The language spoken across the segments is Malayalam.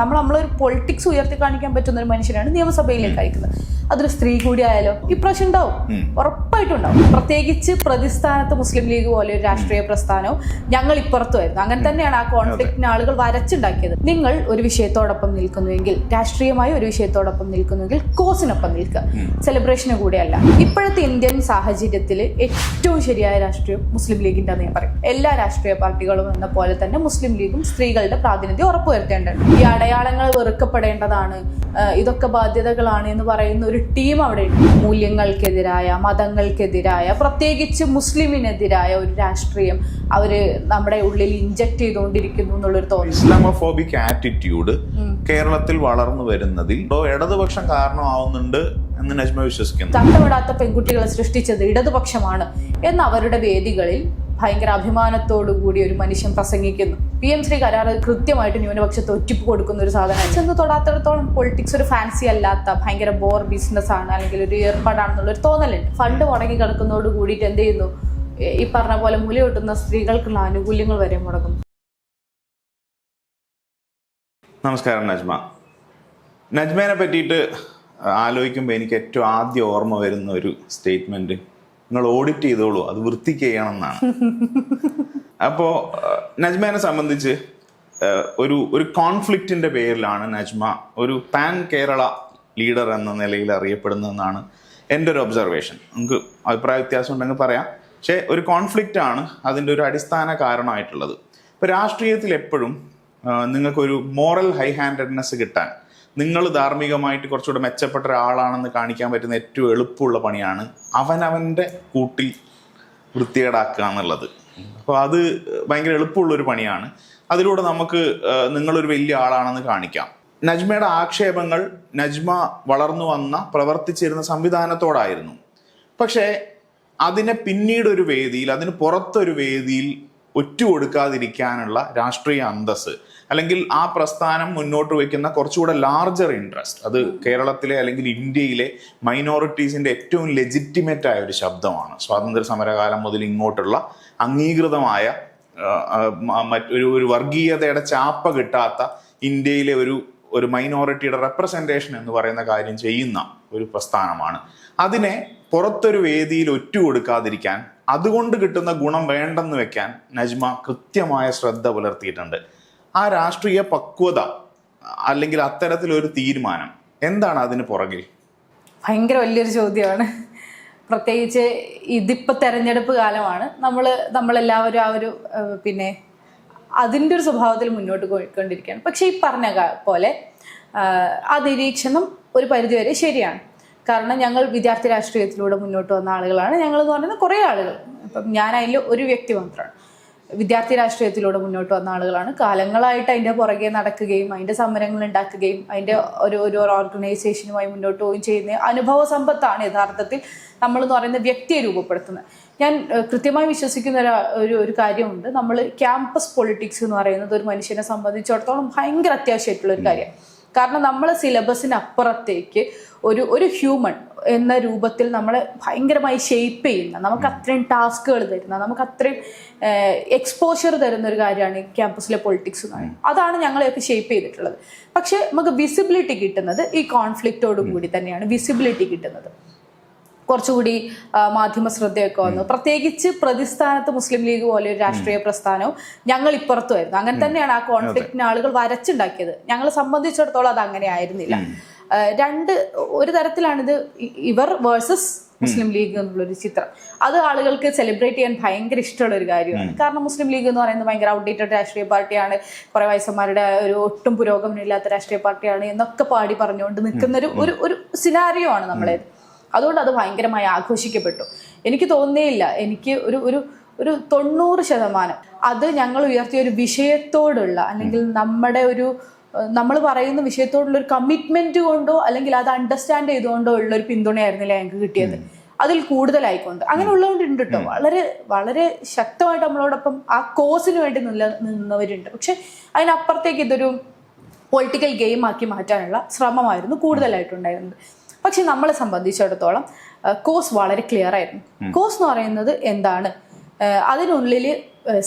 നമ്മളൊരു പൊളിറ്റിക്സ് ഉയർത്തി കാണിക്കാൻ പറ്റുന്ന ഒരു മനുഷ്യനാണ് നിയമസഭയിലേക്ക് അയക്കുന്നത്. അതൊരു സ്ത്രീ കൂടി ആയാലോ ഇപ്രാവശ്യം ഉണ്ടാവും, ഉറപ്പായിട്ടും ഉണ്ടാവും. പ്രത്യേകിച്ച് പ്രതിസ്ഥാനത്ത് മുസ്ലിം ലീഗ് പോലെ ഒരു രാഷ്ട്രീയ പ്രസ്ഥാനവും ഞങ്ങൾ ഇപ്പുറത്തുമായിരുന്നു. അങ്ങനെ തന്നെയാണ് ആ കോൺഫ്ലിക്റ്റിന് ആളുകൾ വരച്ചുണ്ടാക്കിയത്. നിങ്ങൾ ഒരു വിഷയത്തോടൊപ്പം നിൽക്കുന്നുവെങ്കിൽ, രാഷ്ട്രീയമായ ഒരു വിഷയത്തോടൊപ്പം നിൽക്കുന്നുവെങ്കിൽ കോസിനൊപ്പം നിൽക്കുക, സെലിബ്രേഷന് കൂടെയല്ല. ഇപ്പോഴത്തെ ഇന്ത്യൻ സാഹചര്യത്തിൽ ഏറ്റവും ശരിയായ രാഷ്ട്രീയം മുസ്ലിം ലീഗിന്റെ ഞാൻ പറയും. എല്ലാ രാഷ്ട്രീയ പാർട്ടികളും എന്ന പോലെ തന്നെ മുസ്ലിം ലീഗും സ്ത്രീകളുടെ പ്രാതിനിധ്യം ഉറപ്പുവരുത്തേണ്ടതുണ്ട്. ഈ അടയാളങ്ങൾ വെറുക്കപ്പെടേണ്ടതാണ്, ഇതൊക്കെ ബാധ്യതകളാണ് എന്ന് പറയുന്ന ഒരു ടീം അവിടെ ഉണ്ട്. മൂല്യങ്ങൾക്കെതിരായ, മതങ്ങൾക്കെതിരായ, പ്രത്യേകിച്ച് മുസ്ലിമിനെതിരായ ഒരു രാഷ്ട്രീയം അവര് നമ്മുടെ ഉള്ളിൽ ഇൻജക്ട് ചെയ്തുകൊണ്ടിരിക്കുന്നു എന്നുള്ളൊരു തോന്നൽ. ഇസ്ലാമോഫോബിക് ആറ്റിറ്റ്യൂഡ് കേരളത്തിൽ വളർന്നു വരുന്നതിൽ ഇടതുപക്ഷം കാരണമാവുന്നുണ്ട് എന്ന് നജ്മ വിശ്വസിക്കുന്നു. തട്ടമിടാത്ത പെൺകുട്ടികളെ സൃഷ്ടിച്ചത് ഇടതുപക്ഷമാണ് എന്ന് അവരുടെ വേദികളിൽ ഭയങ്കര അഭിമാനത്തോടു കൂടി ഒരു മനുഷ്യൻ പ്രസംഗിക്കുന്നു. PM ശ്രീ കരാർ കൃത്യമായിട്ട് ന്യൂനപക്ഷത്തെ ഒറ്റിപ്പ് കൊടുക്കുന്ന ഒരു സാധനം. ചെന്ന് തൊടാത്തിടത്തോളം പൊളിറ്റിക്സ് ഒരു ഫാൻസി അല്ലാത്ത ഭയങ്കര ബോർ ബിസിനസ് ആണ്, അല്ലെങ്കിൽ ഒരു ഏർപ്പാടാണെന്നുള്ളൊരു തോന്നലുണ്ട്. ഫണ്ട് മുടങ്ങി കിടക്കുന്നതോട് കൂടിയിട്ട് എന്ത് ചെയ്യുന്നു, ഈ പറഞ്ഞ പോലെ മുല കിട്ടുന്ന സ്ത്രീകൾക്കുള്ള ആനുകൂല്യങ്ങൾ വരെ മുടങ്ങുന്നു. നമസ്കാരം നജ്മ. നജ്മേനെ പറ്റിയിട്ട് ആലോചിക്കുമ്പോൾ എനിക്ക് ഏറ്റവും ആദ്യം ഓർമ്മ വരുന്ന ഒരു സ്റ്റേറ്റ്മെന്റ്, നിങ്ങൾ ഓഡിറ്റ് ചെയ്തോളൂ, അത് വൃത്തിക്ക് ചെയ്യണമെന്നാണ്. അപ്പോൾ നജ്മേനെ സംബന്ധിച്ച് ഒരു കോൺഫ്ലിക്റ്റിന്റെ പേരിലാണ് നജ്മ ഒരു പാൻ കേരള ലീഡർ എന്ന നിലയിൽ അറിയപ്പെടുന്നതെന്നാണ് എൻ്റെ ഒരു ഒബ്സർവേഷൻ. നമുക്ക് അഭിപ്രായ വ്യത്യാസം ഉണ്ടെങ്കിൽ പറയാം, പക്ഷേ ഒരു കോൺഫ്ലിക്റ്റ് ആണ് അതിൻ്റെ ഒരു അടിസ്ഥാന കാരണമായിട്ടുള്ളത്. ഇപ്പോൾ രാഷ്ട്രീയത്തിൽ എപ്പോഴും നിങ്ങൾക്കൊരു മോറൽ ഹൈ ഹാൻഡഡ്നെസ് കിട്ടാൻ, നിങ്ങൾ ധാർമ്മികമായിട്ട് കുറച്ചുകൂടെ മെച്ചപ്പെട്ട ഒരാളാണെന്ന് കാണിക്കാൻ പറ്റുന്ന ഏറ്റവും എളുപ്പമുള്ള പണിയാണ് അവനവൻ്റെ കൂട്ടിൽ വൃത്തികേടാക്കുക എന്നുള്ളത്. അപ്പോൾ അത് ഭയങ്കര എളുപ്പമുള്ളൊരു പണിയാണ്. അതിലൂടെ നമുക്ക് നിങ്ങളൊരു വലിയ ആളാണെന്ന് കാണിക്കാം. നജ്മയുടെ ആക്ഷേപങ്ങൾ നജ്മ വളർന്നു വന്ന പ്രവർത്തിച്ചിരുന്ന സംവിധാനത്തോടായിരുന്നു. പക്ഷേ അതിനെ പിന്നീട് ഒരു വേദിയിൽ, അതിന് പുറത്തൊരു വേദിയിൽ ഒറ്റുകൊടുക്കാതിരിക്കാനുള്ള രാഷ്ട്രീയ അന്തസ്സ്, അല്ലെങ്കിൽ ആ പ്രസ്ഥാനം മുന്നോട്ട് വയ്ക്കുന്ന കുറച്ചുകൂടെ ലാർജർ ഇൻട്രസ്റ്റ്, അത് കേരളത്തിലെ അല്ലെങ്കിൽ ഇന്ത്യയിലെ മൈനോറിറ്റീസിന്റെ ഏറ്റവും ലെജിറ്റിമേറ്റ് ആയ ഒരു ശബ്ദമാണ്. സ്വാതന്ത്ര്യ സമരകാലം മുതൽ ഇങ്ങോട്ടുള്ള അംഗീകൃതമായ ഒരു വർഗീയതയുടെ ചാപ്പ കിട്ടാത്ത ഇന്ത്യയിലെ ഒരു മൈനോറിറ്റിയുടെ റെപ്രസെൻറ്റേഷൻ എന്ന് പറയുന്ന കാര്യം ചെയ്യുന്ന ഒരു പ്രസ്ഥാനമാണ്. അതിനെ പുറത്തൊരു വേദിയിൽ ഒറ്റുകൊടുക്കാതിരിക്കാൻ, അതുകൊണ്ട് കിട്ടുന്ന ഗുണം വേണ്ടെന്ന് വെക്കാൻ നജ്മ കൃത്യമായ ശ്രദ്ധ പുലർത്തിയിട്ടുണ്ട്. ആ രാഷ്ട്രീയ പക്വത അല്ലെങ്കിൽ അത്തരത്തിലൊരു തീരുമാനം എന്താണ് അതിന് പുറകിൽ? ഭയങ്കര വലിയൊരു ചോദ്യമാണ്. പ്രത്യേകിച്ച് ഇതിപ്പോൾ തെരഞ്ഞെടുപ്പ് കാലമാണ്. നമ്മളെല്ലാവരും ആ ഒരു അതിൻ്റെ ഒരു സ്വഭാവത്തിൽ മുന്നോട്ട് പോയിക്കൊണ്ടിരിക്കുകയാണ്. പക്ഷെ ഈ പറഞ്ഞ പോലെ ആ നിരീക്ഷണം ഒരു പരിധിവരെ ശരിയാണ്. കാരണം ഞങ്ങൾ വിദ്യാർത്ഥി രാഷ്ട്രീയത്തിലൂടെ മുന്നോട്ട് വന്ന ആളുകളാണ്. ഞങ്ങളെന്ന് പറയുന്നത് കുറേ ആളുകൾ, ഇപ്പം ഞാൻ അതിൽ ഒരു വ്യക്തി മാത്രമാണ്. വിദ്യാർത്ഥി രാഷ്ട്രീയത്തിലൂടെ മുന്നോട്ട് വന്ന ആളുകളാണ്. കാലങ്ങളായിട്ട് അതിൻ്റെ പുറകെ നടക്കുകയും അതിൻ്റെ സമരങ്ങൾ ഉണ്ടാക്കുകയും അതിൻ്റെ ഒരു ഓർഗനൈസേഷനുമായി മുന്നോട്ട് പോവുകയും ചെയ്യുന്ന അനുഭവ സമ്പത്താണ് യഥാർത്ഥത്തിൽ നമ്മളെന്ന് പറയുന്ന വ്യക്തിയെ രൂപപ്പെടുത്തുന്നത്. ഞാൻ കൃത്യമായി വിശ്വസിക്കുന്ന ഒരു കാര്യമുണ്ട്. നമ്മൾ ക്യാമ്പസ് പൊളിറ്റിക്സ് എന്ന് പറയുന്നത് ഒരു മനുഷ്യനെ സംബന്ധിച്ചിടത്തോളം ഭയങ്കര അത്യാവശ്യമായിട്ടുള്ളൊരു കാര്യമാണ്. കാരണം നമ്മളെ സിലബസിനപ്പുറത്തേക്ക് ഒരു ഹ്യൂമൻ എന്ന രൂപത്തിൽ നമ്മളെ ഭയങ്കരമായി ഷെയ്പ്പ് ചെയ്യുന്ന, നമുക്ക് അത്രയും ടാസ്കുകൾ തരുന്ന, നമുക്ക് അത്രയും എക്സ്പോഷർ തരുന്ന ഒരു കാര്യമാണ് ക്യാമ്പസിലെ പൊളിറ്റിക്സ് എന്ന് പറയുന്നത്. അതാണ് ഞങ്ങളെയൊക്കെ ഷെയ്പ്പ് ചെയ്തിട്ടുള്ളത്. പക്ഷെ നമുക്ക് വിസിബിലിറ്റി കിട്ടുന്നത് ഈ കോൺഫ്ലിക്റ്റോടു കൂടി തന്നെയാണ്. വിസിബിലിറ്റി കിട്ടുന്നത് കുറച്ചുകൂടി മാധ്യമ ശ്രദ്ധയൊക്കെ വന്നു. പ്രത്യേകിച്ച് പ്രതിസ്ഥാനത്ത് മുസ്ലിം ലീഗ് പോലെ ഒരു രാഷ്ട്രീയ പ്രസ്ഥാനവും ഞങ്ങൾ ഇപ്പുറത്തുമായിരുന്നു. അങ്ങനെ തന്നെയാണ് ആ കോൺഫ്ലിക്റ്റിന് ആളുകൾ വരച്ചുണ്ടാക്കിയത്. ഞങ്ങളെ സംബന്ധിച്ചിടത്തോളം അത് അങ്ങനെ ആയിരുന്നില്ല. ഒരു തരത്തിലാണിത് ഇവർ വേഴ്സസ് മുസ്ലിം ലീഗ് എന്നുള്ളൊരു ചിത്രം. അത് ആളുകൾക്ക് സെലിബ്രേറ്റ് ചെയ്യാൻ ഭയങ്കര ഇഷ്ടമുള്ള ഒരു കാര്യമാണ്. കാരണം മുസ്ലിം ലീഗ് എന്ന് പറയുന്നത് ഭയങ്കര ഔട്ട്ഡേറ്റഡ് രാഷ്ട്രീയ പാർട്ടിയാണ്, കുറെ വയസ്സന്മാരുടെ ഒരു ഒട്ടും പുരോഗമനമില്ലാത്ത രാഷ്ട്രീയ പാർട്ടിയാണ് എന്നൊക്കെ പാടി പറഞ്ഞുകൊണ്ട് നിൽക്കുന്ന ഒരു സിനാരിയോ ആണ് നമ്മളേത്. അതുകൊണ്ട് അത് ഭയങ്കരമായി ആഘോഷിക്കപ്പെട്ടു. എനിക്ക് തോന്നുന്നേയില്ല, എനിക്ക് ഒരു 90% അത് ഞങ്ങൾ ഉയർത്തിയ ഒരു വിഷയത്തോടുള്ള, അല്ലെങ്കിൽ നമ്മൾ പറയുന്ന വിഷയത്തോടുള്ള ഒരു കമ്മിറ്റ്മെന്റ് കൊണ്ടോ അല്ലെങ്കിൽ അത് അണ്ടർസ്റ്റാൻഡ് ചെയ്തുകൊണ്ടോ ഉള്ള ഒരു പിന്തുണയായിരുന്നില്ല ഞങ്ങൾക്ക് കിട്ടിയത്. അതിൽ കൂടുതലായിക്കൊണ്ട് അങ്ങനെ ഉള്ളതുകൊണ്ടുണ്ട് കേട്ടോ. വളരെ വളരെ ശക്തമായിട്ട് നമ്മളോടൊപ്പം ആ കോസിന് വേണ്ടി നിന്നവരുണ്ട്. പക്ഷെ അതിനപ്പുറത്തേക്ക് ഇതൊരു പൊളിറ്റിക്കൽ ഗെയിം ആക്കി മാറ്റാനുള്ള ശ്രമമായിരുന്നു കൂടുതലായിട്ടുണ്ടായിരുന്നത്. പക്ഷെ നമ്മളെ സംബന്ധിച്ചിടത്തോളം കോസ് വളരെ ക്ലിയർ ആയിരുന്നു. കോസ് എന്ന് പറയുന്നത് എന്താണ്, അതിനുള്ളിൽ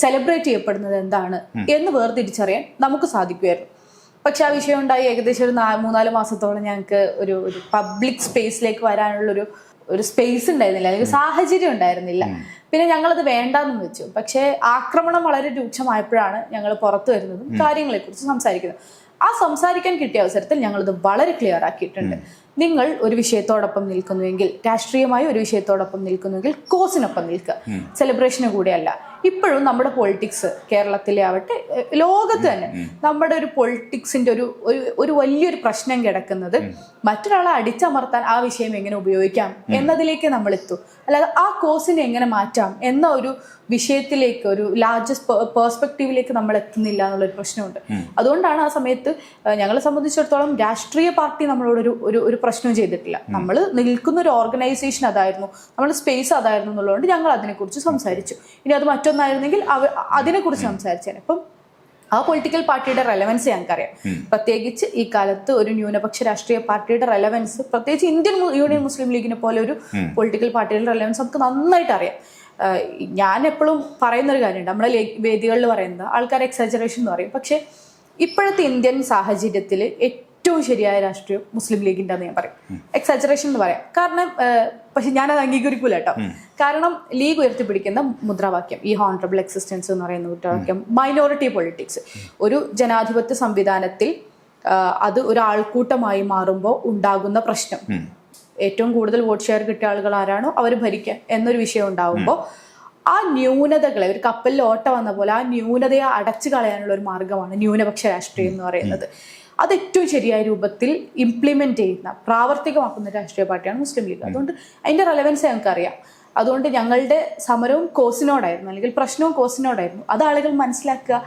സെലിബ്രേറ്റ് ചെയ്യപ്പെടുന്നത് എന്താണ് എന്ന് വേർതിരിച്ചറിയാൻ നമുക്ക് സാധിക്കുമായിരുന്നു. പക്ഷെ ആ വിഷയം ഉണ്ടായി ഏകദേശം ഒരു 3-4 മാസത്തോളം ഞങ്ങൾക്ക് ഒരു പബ്ലിക് സ്പേസിലേക്ക് വരാനുള്ള സ്പേസ് ഉണ്ടായിരുന്നില്ല, അല്ലെങ്കിൽ സാഹചര്യം ഉണ്ടായിരുന്നില്ല. പിന്നെ ഞങ്ങളത് വേണ്ടാന്ന് വെച്ചു. പക്ഷേ ആക്രമണം വളരെ രൂക്ഷമായപ്പോഴാണ് ഞങ്ങൾ പുറത്തു വരുന്നതും കാര്യങ്ങളെക്കുറിച്ച് സംസാരിക്കുന്നത്. ആ സംസാരിക്കാൻ കിട്ടിയ അവസരത്തിൽ ഞങ്ങളിത് വളരെ ക്ലിയർ ആക്കിയിട്ടുണ്ട്. നിങ്ങൾ ഒരു വിഷയത്തോടൊപ്പം നിൽക്കുന്നുവെങ്കിൽ, രാഷ്ട്രീയമായി ഒരു വിഷയത്തോടൊപ്പം നിൽക്കുന്നുവെങ്കിൽ കോസിനൊപ്പം നിൽക്കുക, സെലിബ്രേഷന് കൂടെയല്ല. ഇപ്പോഴും നമ്മുടെ പൊളിറ്റിക്സ്, കേരളത്തിലെ ആവട്ടെ ലോകത്ത് തന്നെ നമ്മുടെ ഒരു പൊളിറ്റിക്സിന്റെ ഒരു വലിയൊരു പ്രശ്നം കിടക്കുന്നത് മറ്റൊരാളെ അടിച്ചമർത്താൻ ആ വിഷയം എങ്ങനെ ഉപയോഗിക്കാം എന്നതിലേക്ക് നമ്മൾ എത്തും. അല്ലാതെ ആ കോസിനെ എങ്ങനെ മാറ്റാം എന്ന ഒരു വിഷയത്തിലേക്ക്, ഒരു ലാർജസ്റ്റ് പേഴ്സ്പെക്റ്റീവിലേക്ക് നമ്മൾ എത്തുന്നില്ല എന്നുള്ളൊരു പ്രശ്നമുണ്ട്. അതുകൊണ്ടാണ് ആ സമയത്ത് ഞങ്ങളെ സംബന്ധിച്ചിടത്തോളം രാഷ്ട്രീയ പാർട്ടി നമ്മളോട് ഒരു പ്രശ്നവും ചെയ്തിട്ടില്ല. നമ്മൾ നിൽക്കുന്ന ഒരു ഓർഗനൈസേഷൻ അതായിരുന്നു, നമ്മുടെ സ്പേസ് അതായിരുന്നു എന്നുള്ളതുകൊണ്ട് ഞങ്ങൾ അതിനെക്കുറിച്ച് സംസാരിച്ചു. ഇനി അത് മറ്റൊന്നായിരുന്നെങ്കിൽ അതിനെക്കുറിച്ച് സംസാരിച്ചേനെ. ഇപ്പം ആ പൊളിറ്റിക്കൽ പാർട്ടിയുടെ റെലവൻസ് ഞങ്ങൾക്കറിയാം. പ്രത്യേകിച്ച് ഈ കാലത്ത് ഒരു ന്യൂനപക്ഷ രാഷ്ട്രീയ പാർട്ടിയുടെ റെലവൻസ്, പ്രത്യേകിച്ച് ഇന്ത്യൻ യൂണിയൻ മുസ്ലിം ലീഗിനെ പോലെ ഒരു പൊളിറ്റിക്കൽ പാർട്ടിയുടെ റെലവൻസ് നമുക്ക് നന്നായിട്ട് അറിയാം. ഞാൻ എപ്പോഴും പറയുന്നൊരു കാര്യമുണ്ട്, നമ്മളെ വേദികളിൽ പറയുന്നത് ആൾക്കാർ എക്സാജറേഷൻ എന്ന് പറയും. പക്ഷെ ഇപ്പോഴത്തെ ഇന്ത്യൻ സാഹചര്യത്തിൽ ഏറ്റവും ശരിയായ രാഷ്ട്രീയം മുസ്ലിം ലീഗിൻ്റെ ഞാൻ പറയും. എക്സാജറേഷൻ എന്ന് പറയാം. കാരണം പക്ഷെ ഞാനത് അംഗീകരിക്കൂല കേട്ടോ. കാരണം ലീഗ് ഉയർത്തിപ്പിടിക്കുന്ന മുദ്രാവാക്യം, ഈ ഹോണറബിൾ എക്സിസ്റ്റൻസ് എന്ന് പറയുന്ന മുദ്രാവാക്യം, മൈനോറിറ്റി പൊളിറ്റിക്സ്, ഒരു ജനാധിപത്യ സംവിധാനത്തിൽ അത് ഒരു ആൾക്കൂട്ടമായി മാറുമ്പോൾ ഉണ്ടാകുന്ന പ്രശ്നം, ഏറ്റവും കൂടുതൽ വോട്ട് ഷെയർ കിട്ടിയ ആളുകൾ ആരാണോ അവർ ഭരിക്കുക എന്നൊരു വിഷയം ഉണ്ടാകുമ്പോൾ ആ ന്യൂനതകളെ, ഒരു കപ്പലിൽ ഓട്ട വന്ന പോലെ ആ ന്യൂനതയെ അടച്ചു കളയാനുള്ള ഒരു മാർഗമാണ് ന്യൂനപക്ഷ രാഷ്ട്രീയം എന്ന് പറയുന്നത്. അത് ഏറ്റവും ശരിയായ രൂപത്തിൽ ഇംപ്ലിമെന്റ് ചെയ്യുന്ന, പ്രാവർത്തികമാക്കുന്ന രാഷ്ട്രീയ പാർട്ടിയാണ് മുസ്ലിം ലീഗ്. അതുകൊണ്ട് അതിന്റെ റെലവൻസ് ഞങ്ങൾക്കറിയാം. അതുകൊണ്ട് ഞങ്ങളുടെ സമരവും കോസിനോടായിരുന്നു, അല്ലെങ്കിൽ പ്രശ്നവും കോസിനോടായിരുന്നു. അത് ആളുകൾ മനസ്സിലാക്കുക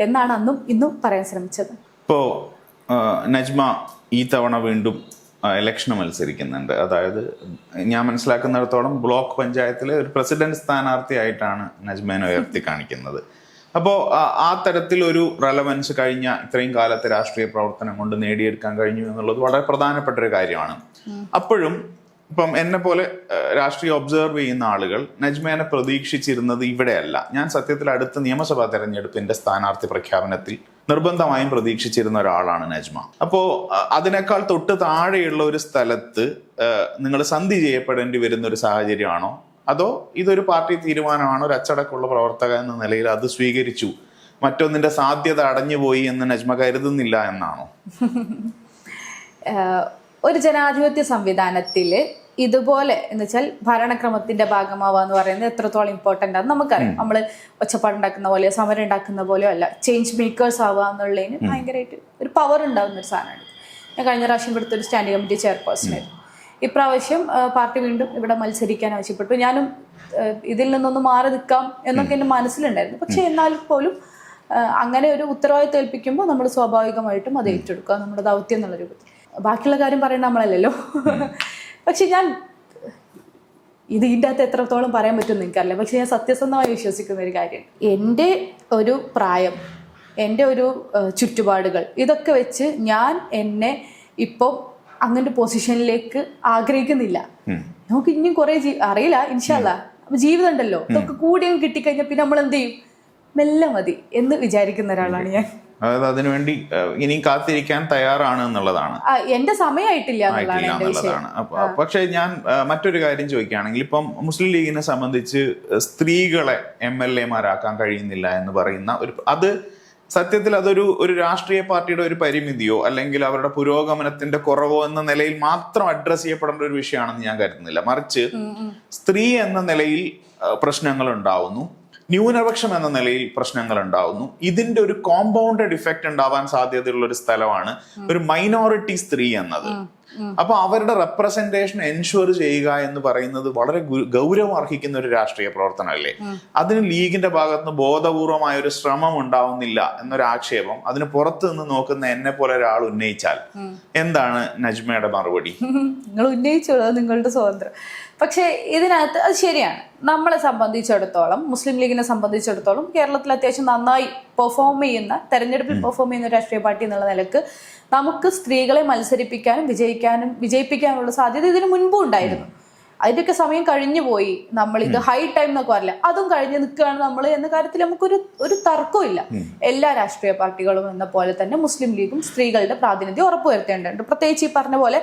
എന്നാണ് അന്നും ഇന്നും പറയാൻ ശ്രമിച്ചത്. ഇപ്പോ നജ്മ ഈ തവണ വീണ്ടും ഇലക്ഷന് മത്സരിക്കുന്നുണ്ട്. അതായത് ഞാൻ മനസ്സിലാക്കുന്നിടത്തോളം ബ്ലോക്ക് പഞ്ചായത്തിലെ ഒരു പ്രസിഡന്റ് സ്ഥാനാർത്ഥിയായിട്ടാണ് നജ്മേനെ ഉയർത്തി കാണിക്കുന്നത്. അപ്പോൾ ആ തരത്തിലൊരു റെലവൻസ് കഴിഞ്ഞ ഇത്രയും കാലത്തെ രാഷ്ട്രീയ പ്രവർത്തനം കൊണ്ട് നേടിയെടുക്കാൻ കഴിഞ്ഞു എന്നുള്ളത് വളരെ പ്രധാനപ്പെട്ട ഒരു കാര്യമാണ്. അപ്പോഴും ഇപ്പം എന്നെ പോലെ രാഷ്ട്രീയം ഒബ്സർവ് ചെയ്യുന്ന ആളുകൾ നജ്മേനെ പ്രതീക്ഷിച്ചിരുന്നത് ഇവിടെയല്ല. ഞാൻ സത്യത്തിൽ അടുത്ത നിയമസഭാ തെരഞ്ഞെടുപ്പിന്റെ സ്ഥാനാർത്ഥി പ്രഖ്യാപനത്തിൽ നിർബന്ധമായും പ്രതീക്ഷിച്ചിരുന്ന ഒരാളാണ് നജ്മ. അപ്പോൾ അതിനേക്കാൾ തൊട്ട് താഴെയുള്ള ഒരു സ്ഥലത്ത് നിങ്ങൾ സന്ധി ചെയ്യപ്പെടേണ്ടി വരുന്ന ഒരു സാഹചര്യമാണോ, അതോ ഇതൊരു പാർട്ടി തീരുമാനമാണോ, ഒരു അച്ചടക്കമുള്ള പ്രവർത്തക എന്ന നിലയിൽ അത് സ്വീകരിച്ചു, മറ്റൊന്നിന്റെ സാധ്യത അടഞ്ഞുപോയി എന്ന് നജ്മ കരുതുന്നില്ല എന്നാണോ? ഒരു ജനാധിപത്യ സംവിധാനത്തിൽ ഇതുപോലെ എന്ന് വെച്ചാൽ ഭരണക്രമത്തിന്റെ ഭാഗമാവുക എന്ന് പറയുന്നത് എത്രത്തോളം ഇമ്പോർട്ടൻ്റ് ആണെന്ന് നമുക്കറിയാം. നമ്മൾ ഒച്ചപ്പാടുണ്ടാക്കുന്ന പോലെയോ സമരം ഉണ്ടാക്കുന്ന പോലെയോ അല്ല, ചേഞ്ച് മേക്കേഴ്സ് ആവുക എന്നുള്ളതിന് ഭയങ്കരമായിട്ട് ഒരു പവർ ഉണ്ടാകുന്ന ഒരു സാധനമാണ്. ഞാൻ കഴിഞ്ഞ പ്രാവശ്യം ഇവിടുത്തെ ഒരു സ്റ്റാൻഡിംഗ് കമ്മിറ്റി ചെയർപേഴ്സണായിരുന്നു. ഇപ്രാവശ്യം പാർട്ടി വീണ്ടും ഇവിടെ മത്സരിക്കാൻ ആവശ്യപ്പെട്ടു. ഞാനും ഇതിൽ നിന്നൊന്ന് മാറി നിൽക്കാം എന്നൊക്കെ എൻ്റെ മനസ്സിലുണ്ടായിരുന്നു. പക്ഷെ എന്നാൽ പോലും അങ്ങനെ ഒരു ഉത്തരവാദിത്വം ഏൽപ്പിക്കുമ്പോൾ നമ്മൾ സ്വാഭാവികമായിട്ടും അത് ഏറ്റെടുക്കുക, നമ്മുടെ ദൗത്യം എന്നുള്ള രൂപത്തിൽ. ബാക്കിയുള്ള കാര്യം പറയേണ്ട നമ്മളല്ലല്ലോ. പക്ഷെ ഞാൻ ഇതിൻ്റെ അകത്ത് എത്രത്തോളം പറയാൻ പറ്റുമെന്ന് എനിക്കറിയില്ല. പക്ഷെ ഞാൻ സത്യസന്ധമായി വിശ്വസിക്കുന്ന ഒരു കാര്യം, എൻ്റെ ഒരു പ്രായം, എൻ്റെ ഒരു ചുറ്റുപാടുകൾ, ഇതൊക്കെ വെച്ച് ഞാൻ എന്നെ ഇപ്പം അങ്ങനത്തെ പൊസിഷനിലേക്ക് ആഗ്രഹിക്കുന്നില്ല. നമുക്ക് ഇനിയും കുറെ അറിയില്ല, ഇൻഷാല്ലാ. അപ്പൊ ജീവിതം ഉണ്ടല്ലോ, ഇതൊക്കെ കൂടിയും കിട്ടിക്കഴിഞ്ഞാൽ പിന്നെ നമ്മൾ എന്ത് ചെയ്യും, മെല്ലെ മതി എന്ന് വിചാരിക്കുന്ന ഒരാളാണ് ഞാൻ. അതായത് അതിനുവേണ്ടി ഇനിയും കാത്തിരിക്കാൻ തയ്യാറാണ് എന്നുള്ളതാണ്. എന്റെ സമയമായിട്ടില്ല എന്നുള്ളതാണ്. പക്ഷെ ഞാൻ മറ്റൊരു കാര്യം ചോദിക്കുകയാണെങ്കിൽ, ഇപ്പം മുസ്ലിം ലീഗിനെ സംബന്ധിച്ച് സ്ത്രീകളെ MLA-മാരാക്കാൻ കഴിയുന്നില്ല എന്ന് പറയുന്ന അത് സത്യത്തിൽ അതൊരു രാഷ്ട്രീയ പാർട്ടിയുടെ ഒരു പരിമിതിയോ അല്ലെങ്കിൽ അവരുടെ പുരോഗമനത്തിന്റെ കുറവോ എന്ന നിലയിൽ മാത്രം അഡ്രസ് ചെയ്യപ്പെടേണ്ട ഒരു വിഷയമാണെന്ന് ഞാൻ കരുതുന്നില്ല. മറിച്ച് സ്ത്രീ എന്ന നിലയിൽ പ്രശ്നങ്ങൾ ഉണ്ടാവുന്നു, ന്യൂനപക്ഷം എന്ന നിലയിൽ പ്രശ്നങ്ങൾ ഉണ്ടാവുന്നു. ഇതിന്റെ ഒരു കോമ്പൗണ്ടഡ് ഇഫക്റ്റ് ഉണ്ടാവാൻ സാധ്യതയുള്ള ഒരു സ്ഥലമാണ് ഒരു മൈനോറിറ്റി സ്ത്രീ എന്നത്. അപ്പൊ അവരുടെ റെപ്രസെന്റേഷൻ എൻഷുർ ചെയ്യുക എന്ന് പറയുന്നത് വളരെ ഗൗരവം അർഹിക്കുന്ന ഒരു രാഷ്ട്രീയ പ്രവർത്തനമല്ലേ. അതിന് ലീഗിന്റെ ഭാഗത്തുനിന്ന് ബോധപൂർവമായ ഒരു ശ്രമം ഉണ്ടാവുന്നില്ല എന്നൊരു ആക്ഷേപം അതിന് പുറത്തു നിന്ന് നോക്കുന്ന എന്നെ പോലെ ഒരാൾ ഉന്നയിച്ചാൽ എന്താണ് നജ്മയുടെ മറുപടി? നിങ്ങൾ ഉന്നയിച്ചോളൂ, നിങ്ങളുടെ സ്വാതന്ത്ര്യം. പക്ഷേ ഇതിനകത്ത് അത് ശരിയാണ്. നമ്മളെ സംബന്ധിച്ചിടത്തോളം, മുസ്ലിം ലീഗിനെ സംബന്ധിച്ചിടത്തോളം കേരളത്തിൽ അത്യാവശ്യം നന്നായി പെർഫോം ചെയ്യുന്ന, തെരഞ്ഞെടുപ്പിൽ പെർഫോം ചെയ്യുന്ന രാഷ്ട്രീയ പാർട്ടി എന്നുള്ള നിലക്ക് നമുക്ക് സ്ത്രീകളെ മത്സരിപ്പിക്കാനും വിജയിപ്പിക്കാനുള്ള സാധ്യത ഇതിനു മുൻപും ഉണ്ടായിരുന്നു. അതിൻ്റെയൊക്കെ സമയം കഴിഞ്ഞു പോയി. നമ്മൾ ഇത് ഹൈ ടൈം എന്നൊക്കെ പറയില്ല, അതും കഴിഞ്ഞ് നിൽക്കുകയാണ് നമ്മൾ എന്ന കാര്യത്തിൽ നമുക്കൊരു തർക്കമില്ല. എല്ലാ രാഷ്ട്രീയ പാർട്ടികളും എന്ന പോലെ തന്നെ മുസ്ലിം ലീഗും സ്ത്രീകളുടെ പ്രാതിനിധ്യം ഉറപ്പുവരുത്തേണ്ടതുണ്ട്. പ്രത്യേകിച്ച് ഈ പറഞ്ഞ പോലെ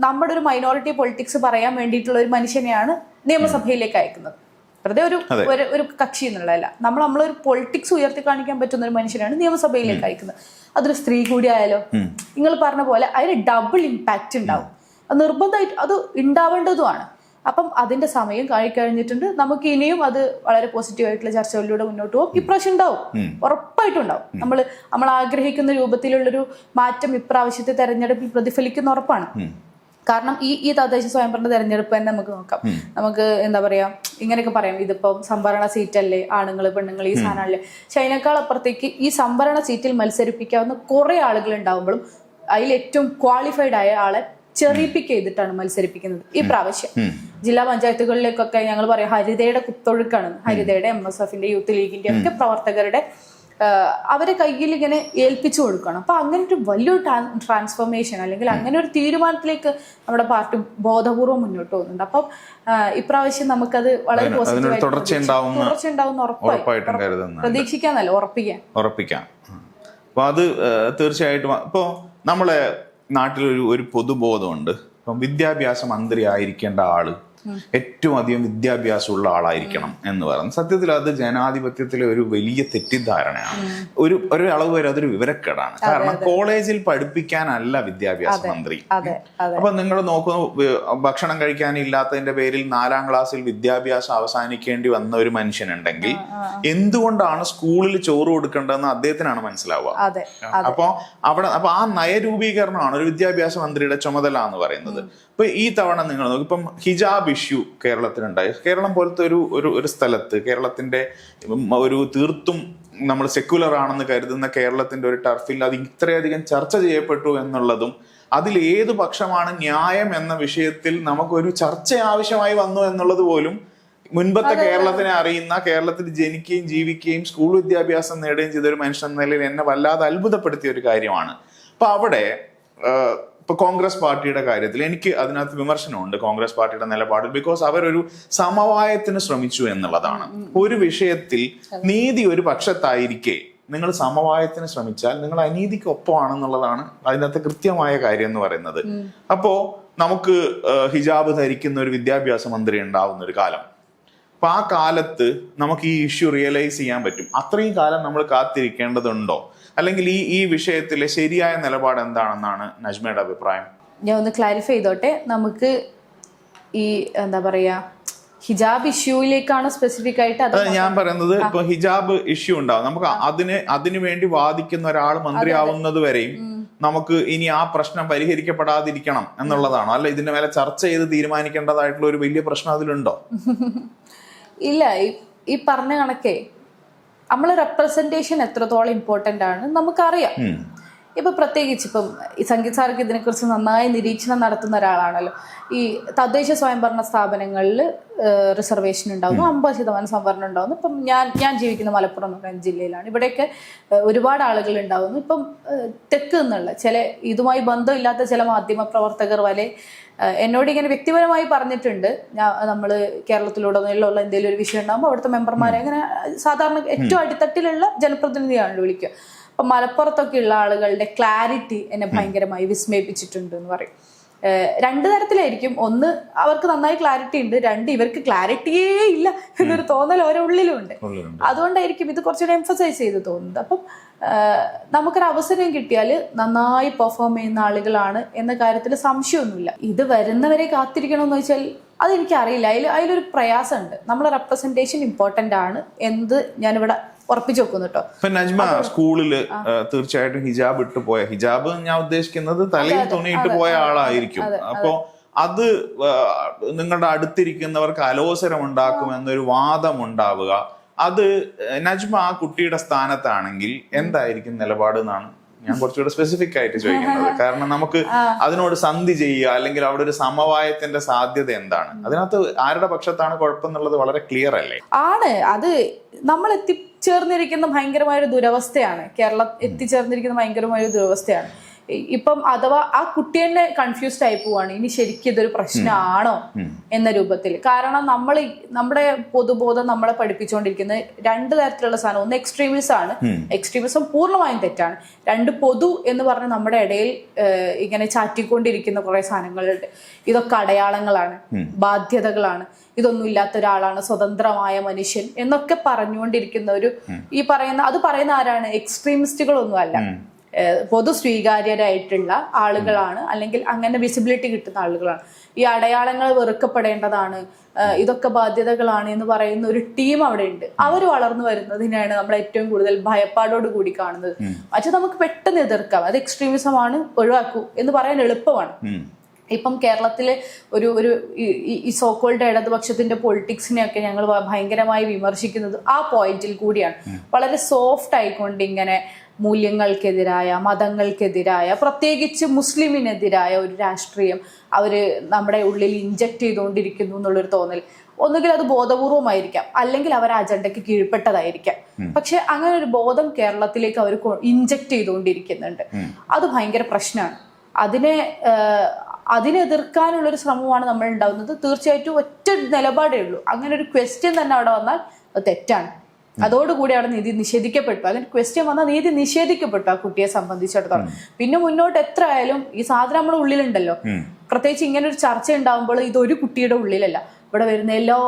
നമ്മുടെ ഒരു മൈനോറിറ്റി പൊളിറ്റിക്സ് പറയാൻ വേണ്ടിയിട്ടുള്ള ഒരു മനുഷ്യനെയാണ് നിയമസഭയിലേക്ക് അയക്കുന്നത്. വെറുതെ ഒരു കക്ഷി എന്നുള്ളതല്ല, നമ്മളൊരു പൊളിറ്റിക്സ് ഉയർത്തി കാണിക്കാൻ പറ്റുന്ന ഒരു മനുഷ്യനാണ് നിയമസഭയിലേക്ക് അയക്കുന്നത്. അതൊരു സ്ത്രീ കൂടി ആയാലോ, നിങ്ങൾ പറഞ്ഞ പോലെ അതിന് ഡബിൾ ഇമ്പാക്റ്റ് ഉണ്ടാവും. അത് നിർബന്ധമായിട്ട് അത് ഉണ്ടാവേണ്ടതുമാണ്. അപ്പം അതിന്റെ സമയം കഴിഞ്ഞിട്ടുണ്ട്. നമുക്ക് ഇനിയും അത് വളരെ പോസിറ്റീവായിട്ടുള്ള ചർച്ചകളിലൂടെ മുന്നോട്ട് പോകും. ഇപ്രാവശ്യം ഉണ്ടാവും, ഉറപ്പായിട്ടും ഉണ്ടാവും. നമ്മൾ ആഗ്രഹിക്കുന്ന രൂപത്തിലുള്ളൊരു മാറ്റം ഇപ്രാവശ്യത്തെ തെരഞ്ഞെടുപ്പിൽ പ്രതിഫലിക്കുന്ന ഉറപ്പാണ്. കാരണം ഈ തദ്ദേശ സ്വയംഭരണ തെരഞ്ഞെടുപ്പ് തന്നെ നമുക്ക് നോക്കാം. നമുക്ക് എന്താ പറയാ, ഇങ്ങനെയൊക്കെ പറയാം, ഇതിപ്പം സംവരണ സീറ്റല്ലേ, ആണുങ്ങൾ പെണ്ണുങ്ങൾ ഈ സാധനമല്ലേ. പക്ഷെ അതിനേക്കാൾ അപ്പുറത്തേക്ക് ഈ സംവരണ സീറ്റിൽ മത്സരിപ്പിക്കാവുന്ന കുറെ ആളുകൾ ഉണ്ടാവുമ്പോഴും അതിൽ ഏറ്റവും ക്വാളിഫൈഡ് ആയ ആളെ ചെറിയ പിക്ക് ചെയ്തിട്ടാണ് മത്സരിപ്പിക്കുന്നത്. ഈ പ്രാവശ്യം ജില്ലാ പഞ്ചായത്തുകളിലേക്കൊക്കെ ഞങ്ങൾ പറയാം ഹരിതയുടെ കുത്തൊഴുക്കാണ്. ഹരിതയുടെ, MSFന്റെ, യൂത്ത് ലീഗിന്റെ ഒക്കെ പ്രവർത്തകരുടെ അവരെ കയ്യിൽ ഇങ്ങനെ ഏൽപ്പിച്ചു കൊടുക്കണം. അപ്പൊ അങ്ങനെ ഒരു വലിയൊരു ട്രാൻസ്ഫോർമേഷൻ അല്ലെങ്കിൽ അങ്ങനെ ഒരു തീരുമാനത്തിലേക്ക് നമ്മുടെ പാർട്ടി ബോധപൂർവ്വം മുന്നോട്ട് പോകുന്നുണ്ട്. അപ്പം ഇപ്രാവശ്യം നമുക്കത് വളരെ പോസിറ്റീവായിട്ട് തുടർച്ചയുണ്ടാവുന്ന ഉറപ്പായിട്ടും പ്രതീക്ഷിക്കാന്നല്ല, ഉറപ്പിക്കാം. അപ്പൊ അത് തീർച്ചയായിട്ടും ഇപ്പോ നമ്മളെ നാട്ടിലൊരു പൊതുബോധമുണ്ട്. ഇപ്പം വിദ്യാഭ്യാസ മന്ത്രി ആയിരിക്കേണ്ട ആള് ഏറ്റവും അധികം വിദ്യാഭ്യാസമുള്ള ആളായിരിക്കണം എന്ന് പറയുന്നത് സത്യത്തിൽ അത് ജനാധിപത്യത്തിലെ ഒരു വലിയ തെറ്റിദ്ധാരണയാണ്. ഒരു അളവ് വരെ അതൊരു വിവരക്കേടാണ്. കാരണം കോളേജിൽ പഠിപ്പിക്കാനല്ല വിദ്യാഭ്യാസ മന്ത്രി. അപ്പൊ നിങ്ങൾ നോക്കുന്നു, ഭക്ഷണം കഴിക്കാനില്ലാത്തതിന്റെ പേരിൽ 4ാം ക്ലാസ്സിൽ വിദ്യാഭ്യാസം അവസാനിക്കേണ്ടി വന്ന ഒരു മനുഷ്യനുണ്ടെങ്കിൽ എന്തുകൊണ്ടാണ് സ്കൂളിൽ ചോറ് കൊടുക്കേണ്ടതെന്ന് അദ്ദേഹത്തിനാണ് മനസ്സിലാവുക. അപ്പൊ ആ നയരൂപീകരണമാണ് ഒരു വിദ്യാഭ്യാസ മന്ത്രിയുടെ ചുമതല എന്ന് പറയുന്നത്. ഇപ്പൊ ഈ തവണ നിങ്ങൾ നോക്കും, ഇപ്പം ഹിജാബ് ഇഷ്യൂ കേരളത്തിലുണ്ടായി. കേരളം പോലത്തെ ഒരു സ്ഥലത്ത്, കേരളത്തിന്റെ ഒരു തീർത്തും നമ്മൾ സെക്യുലർ ആണെന്ന് കരുതുന്ന കേരളത്തിന്റെ ഒരു ടർഫിൽ അത് ഇത്രയധികം ചർച്ച ചെയ്യപ്പെട്ടു എന്നുള്ളതും അതിൽ ഏതു പക്ഷമാണ് ന്യായം എന്ന വിഷയത്തിൽ നമുക്കൊരു ചർച്ച ആവശ്യമായി വന്നു എന്നുള്ളത് പോലും മുൻപത്തെ കേരളത്തിനെ അറിയുന്ന, കേരളത്തിൽ ജനിക്കുകയും ജീവിക്കുകയും സ്കൂൾ വിദ്യാഭ്യാസം നേടുകയും ചെയ്ത ഒരു മനുഷ്യൻ എന്ന നിലയിൽ എന്നെ വല്ലാതെ അത്ഭുതപ്പെടുത്തിയ ഒരു കാര്യമാണ്. അപ്പൊ അവിടെ ഇപ്പൊ കോൺഗ്രസ് പാർട്ടിയുടെ കാര്യത്തിൽ എനിക്ക് അതിനകത്ത് വിമർശനമുണ്ട് കോൺഗ്രസ് പാർട്ടിയുടെ നിലപാടിൽ. ബിക്കോസ് അവരൊരു സമവായത്തിന് ശ്രമിച്ചു എന്നുള്ളതാണ്. ഒരു വിഷയത്തിൽ നീതി ഒരു പക്ഷത്തായിരിക്കെ നിങ്ങൾ സമവായത്തിന് ശ്രമിച്ചാൽ നിങ്ങൾ അനീതിക്ക് ഒപ്പമാണെന്നുള്ളതാണ് അതിനകത്ത് കൃത്യമായ കാര്യം എന്ന് പറയുന്നത്. അപ്പോ നമുക്ക് ഹിജാബ് ധരിക്കുന്ന ഒരു വിദ്യാഭ്യാസ മന്ത്രി ഉണ്ടാവുന്ന ഒരു കാലം, അപ്പൊ ആ കാലത്ത് നമുക്ക് ഈ ഇഷ്യൂ റിയലൈസ് ചെയ്യാൻ പറ്റും. അത്രയും കാലം നമ്മൾ കാത്തിരിക്കേണ്ടതുണ്ടോ? അല്ലെങ്കിൽ ഈ വിഷയത്തിലെ ശരിയായ നിലപാട് എന്താണെന്നാണ് നജ്മയുടെ അഭിപ്രായം? ഞാൻ ഒന്ന് ക്ലാരിഫൈ ചെയ്തോട്ടെ. നമുക്ക് ഈ എന്താ പറയാ, ഹിജാബ് ഇഷ്യൂയിലേക്കാണ് സ്പെസിഫിക് ആയിട്ട് അത് ഞാൻ പറയുന്നത്. ഇപ്പൊ ഹിജാബ് ഇഷ്യൂ ഉണ്ടാവും, നമുക്ക് അതിനു വേണ്ടി വാദിക്കുന്ന ഒരാൾ മന്ത്രിയാവുന്നത് വരെയും നമുക്ക് ഇനി ആ പ്രശ്നം പരിഹരിക്കപ്പെടാതിരിക്കണം എന്നുള്ളതാണോ? അല്ല ഇതിന്റെ മേലെ ചർച്ച ചെയ്ത് തീരുമാനിക്കേണ്ടതായിട്ടുള്ള ഒരു വലിയ പ്രശ്നം അതിലുണ്ടോ? ഇല്ല, ഈ പറഞ്ഞ കണക്കേ നമ്മളെ റെപ്രസെന്റേഷൻ എത്രത്തോളം ഇമ്പോർട്ടന്റ് ആണ് നമുക്കറിയാം. ഇപ്പൊ പ്രത്യേകിച്ച് ഇപ്പം ഈ സംഗീത് സാർക്ക് ഇതിനെക്കുറിച്ച് നന്നായി നിരീക്ഷണം നടത്തുന്ന ഒരാളാണല്ലോ. ഈ തദ്ദേശ സ്വയംഭരണ സ്ഥാപനങ്ങളിൽ റിസർവേഷൻ ഉണ്ടാവുന്നു, 50% സംവരണം ഉണ്ടാവുന്നു. ഇപ്പം ഞാൻ ജീവിക്കുന്ന മലപ്പുറം എന്ന് പറയുന്ന ജില്ലയിലാണ്. ഇവിടെയൊക്കെ ഒരുപാട് ആളുകൾ ഉണ്ടാവുന്നു. ഇപ്പം തെക്ക് നിന്നുള്ള ചില ഇതുമായി ബന്ധമില്ലാത്ത ചില മാധ്യമ പ്രവർത്തകർ വരെ എന്നോട് ഇങ്ങനെ വ്യക്തിപരമായി പറഞ്ഞിട്ടുണ്ട്, നമ്മൾ കേരളത്തിലൂടെ ഉള്ള എന്തെങ്കിലും ഒരു വിഷയം ഉണ്ടാകുമ്പോൾ അവിടുത്തെ മെമ്പർമാരെ അങ്ങനെ സാധാരണ ഏറ്റവും അടിത്തട്ടിലുള്ള ജനപ്രതിനിധിയാണല്ലോ വിളിക്കുക. അപ്പം മലപ്പുറത്തൊക്കെ ഉള്ള ആളുകളുടെ ക്ലാരിറ്റി എന്നെ ഭയങ്കരമായി വിസ്മയിപ്പിച്ചിട്ടുണ്ട് എന്ന് പറയും. 2 തരത്തിലായിരിക്കും. ഒന്ന്, അവർക്ക് നന്നായി ക്ലാരിറ്റി ഉണ്ട്. 2, ഇവർക്ക് ക്ലാരിറ്റിയേ ഇല്ല എന്നൊരു തോന്നൽ ഓരോ ഉള്ളിലും ഉണ്ട്. അതുകൊണ്ടായിരിക്കും ഇത് കുറച്ചുകൂടെ എംഫസൈസ് ചെയ്ത് തോന്നുന്നത്. അപ്പം നമുക്കൊരു അവസരം കിട്ടിയാൽ നന്നായി പെർഫോം ചെയ്യുന്ന ആളുകളാണ് എന്ന കാര്യത്തിൽ സംശയമൊന്നുമില്ല. ഇത് വരുന്നവരെ കാത്തിരിക്കണമെന്ന് വെച്ചാൽ അതെനിക്കറിയില്ല. അതിലൊരു പ്രയാസമുണ്ട്. നമ്മളെ റെപ്രസെന്റേഷൻ ഇമ്പോർട്ടന്റ് ആണ് എന്ന് ഞാനിവിടെ ഉറപ്പിച്ചു വെക്കുന്നു കേട്ടോ. നജ്മ സ്കൂളില് തീർച്ചയായിട്ടും ഹിജാബ് ഇട്ട് പോയ, ഹിജാബ് ഞാൻ ഉദ്ദേശിക്കുന്നത് തലയിൽ തുണിയിട്ട് പോയ ആളായിരിക്കും. അപ്പോ അത് നിങ്ങളുടെ അടുത്തിരിക്കുന്നവർക്ക് അലോസരം ഉണ്ടാക്കുമെന്നൊരു വാദം ഉണ്ടാവുക, അത് നജ്മ ആ കുട്ടിയുടെ സ്ഥാനത്താണെങ്കിൽ എന്തായിരിക്കും നിലപാട് എന്നാണ് ഞാൻ കുറച്ചുകൂടെ സ്പെസിഫിക് ആയിട്ട് ചോദിക്കുന്നത്. കാരണം നമുക്ക് അതിനോട് സന്ധി ചെയ്യുക അല്ലെങ്കിൽ അവിടെ ഒരു സമവായത്തിന്റെ സാധ്യത എന്താണ്? അതിനകത്ത് ആരുടെ പക്ഷത്താണ് കുഴപ്പം എന്നുള്ളത് വളരെ ക്ലിയർ അല്ലേ? ആണ്. അത് നമ്മൾ എത്തിച്ചേർന്നിരിക്കുന്ന ഭയങ്കരമായ ഒരു ദുരവസ്ഥയാണ്. കേരളം എത്തിച്ചേർന്നിരിക്കുന്ന ഭയങ്കരമായ ഒരു ദുരവസ്ഥയാണ്. ഇപ്പം അഥവാ ആ കുട്ടി തന്നെ കൺഫ്യൂസ്ഡ് ആയി പോവാണ്, ഇനി ശരിക്കും ഇതൊരു പ്രശ്നമാണോ എന്ന രൂപത്തിൽ. കാരണം നമ്മുടെ പൊതുബോധം നമ്മളെ പഠിപ്പിച്ചുകൊണ്ടിരിക്കുന്നത് രണ്ട് തരത്തിലുള്ള സാധനം. ഒന്ന് എക്സ്ട്രീമിസം ആണ്, എക്സ്ട്രീമിസം പൂർണ്ണമായും തെറ്റാണ്. രണ്ട് പൊതു എന്ന് പറഞ്ഞ് നമ്മുടെ ഇടയിൽ ഇങ്ങനെ ചാറ്റിക്കൊണ്ടിരിക്കുന്ന കുറെ സാധനങ്ങളുണ്ട്. ഇതൊക്കെ അടയാളങ്ങളാണ്, ബാധ്യതകളാണ്, ഇതൊന്നും ഇല്ലാത്ത ഒരാളാണ് സ്വതന്ത്രമായ മനുഷ്യൻ എന്നൊക്കെ പറഞ്ഞുകൊണ്ടിരിക്കുന്ന ഒരു അത് പറയുന്ന ആരാണ്? എക്സ്ട്രീമിസ്റ്റുകളൊന്നും അല്ല, പൊതു സ്വീകാര്യരായിട്ടുള്ള ആളുകളാണ്, അല്ലെങ്കിൽ അങ്ങനെ വിസിബിലിറ്റി കിട്ടുന്ന ആളുകളാണ്. ഈ അടയാളങ്ങൾ വെറുക്കപ്പെടേണ്ടതാണ്, ഇതൊക്കെ ബാധ്യതകളാണ് എന്ന് പറയുന്ന ഒരു ടീം അവിടെ ഉണ്ട്. അവർ വളർന്നു വരുന്നതിനാണ് നമ്മൾ ഏറ്റവും കൂടുതൽ ഭയപ്പാടോട് കൂടി കാണുന്നത്. പക്ഷെ നമുക്ക് പെട്ടെന്ന് എതിർക്കാം, അത് എക്സ്ട്രീമിസമാണ്, ഒഴിവാക്കൂ എന്ന് പറയാൻ എളുപ്പമാണ്. ഇപ്പം കേരളത്തിലെ ഒരു ഈ സോക്കോൾഡ് ഇടതുപക്ഷത്തിന്റെ പൊളിറ്റിക്സിനെയൊക്കെ ഞങ്ങൾ ഭയങ്കരമായി വിമർശിക്കുന്നത് ആ പോയിന്റിൽ കൂടിയാണ്. വളരെ സോഫ്റ്റ് ആയിക്കൊണ്ട് ഇങ്ങനെ മൂല്യങ്ങൾക്കെതിരായ, മതങ്ങൾക്കെതിരായ, പ്രത്യേകിച്ച് മുസ്ലിമിനെതിരായ ഒരു രാഷ്ട്രീയം അവര് നമ്മുടെ ഉള്ളിൽ ഇൻജക്ട് ചെയ്തുകൊണ്ടിരിക്കുന്നു എന്നുള്ളൊരു തോന്നൽ. ഒന്നുകിൽ അത് ബോധപൂർവമായിരിക്കാം, അല്ലെങ്കിൽ അവർ അജണ്ടയ്ക്ക് കീഴ്പ്പെട്ടതായിരിക്കാം. പക്ഷെ അങ്ങനെ ഒരു ബോധം കേരളത്തിലേക്ക് അവർ ഇൻജക്ട് ചെയ്തുകൊണ്ടിരിക്കുന്നുണ്ട്. അത് ഭയങ്കര പ്രശ്നമാണ്. അതിനെ എതിർക്കാനുള്ളൊരു ശ്രമമാണ് നമ്മൾ ഉണ്ടാകുന്നത്. തീർച്ചയായിട്ടും ഒറ്റ നിലപാടേ ഉള്ളൂ. അങ്ങനെ ഒരു ക്വസ്റ്റ്യൻ തന്നെ അവിടെ വന്നാൽ അത് തെറ്റാണ്. അതോടുകൂടി അവിടെ നീതി നിഷേധിക്കപ്പെട്ടു. അങ്ങനെ ക്വസ്റ്റ്യൻ വന്നാൽ നീതി നിഷേധിക്കപ്പെട്ടു ആ കുട്ടിയെ സംബന്ധിച്ചിടത്തോളം. പിന്നെ മുന്നോട്ട് എത്ര ആയാലും ഈ സാധനം നമ്മുടെ ഉള്ളിലുണ്ടല്ലോ. പ്രത്യേകിച്ച് ഇങ്ങനെ ഒരു ചർച്ച ഉണ്ടാകുമ്പോൾ ഇതൊരു കുട്ടിയുടെ ഉള്ളിലല്ല, ഇവിടെ വരുന്ന എല്ലാ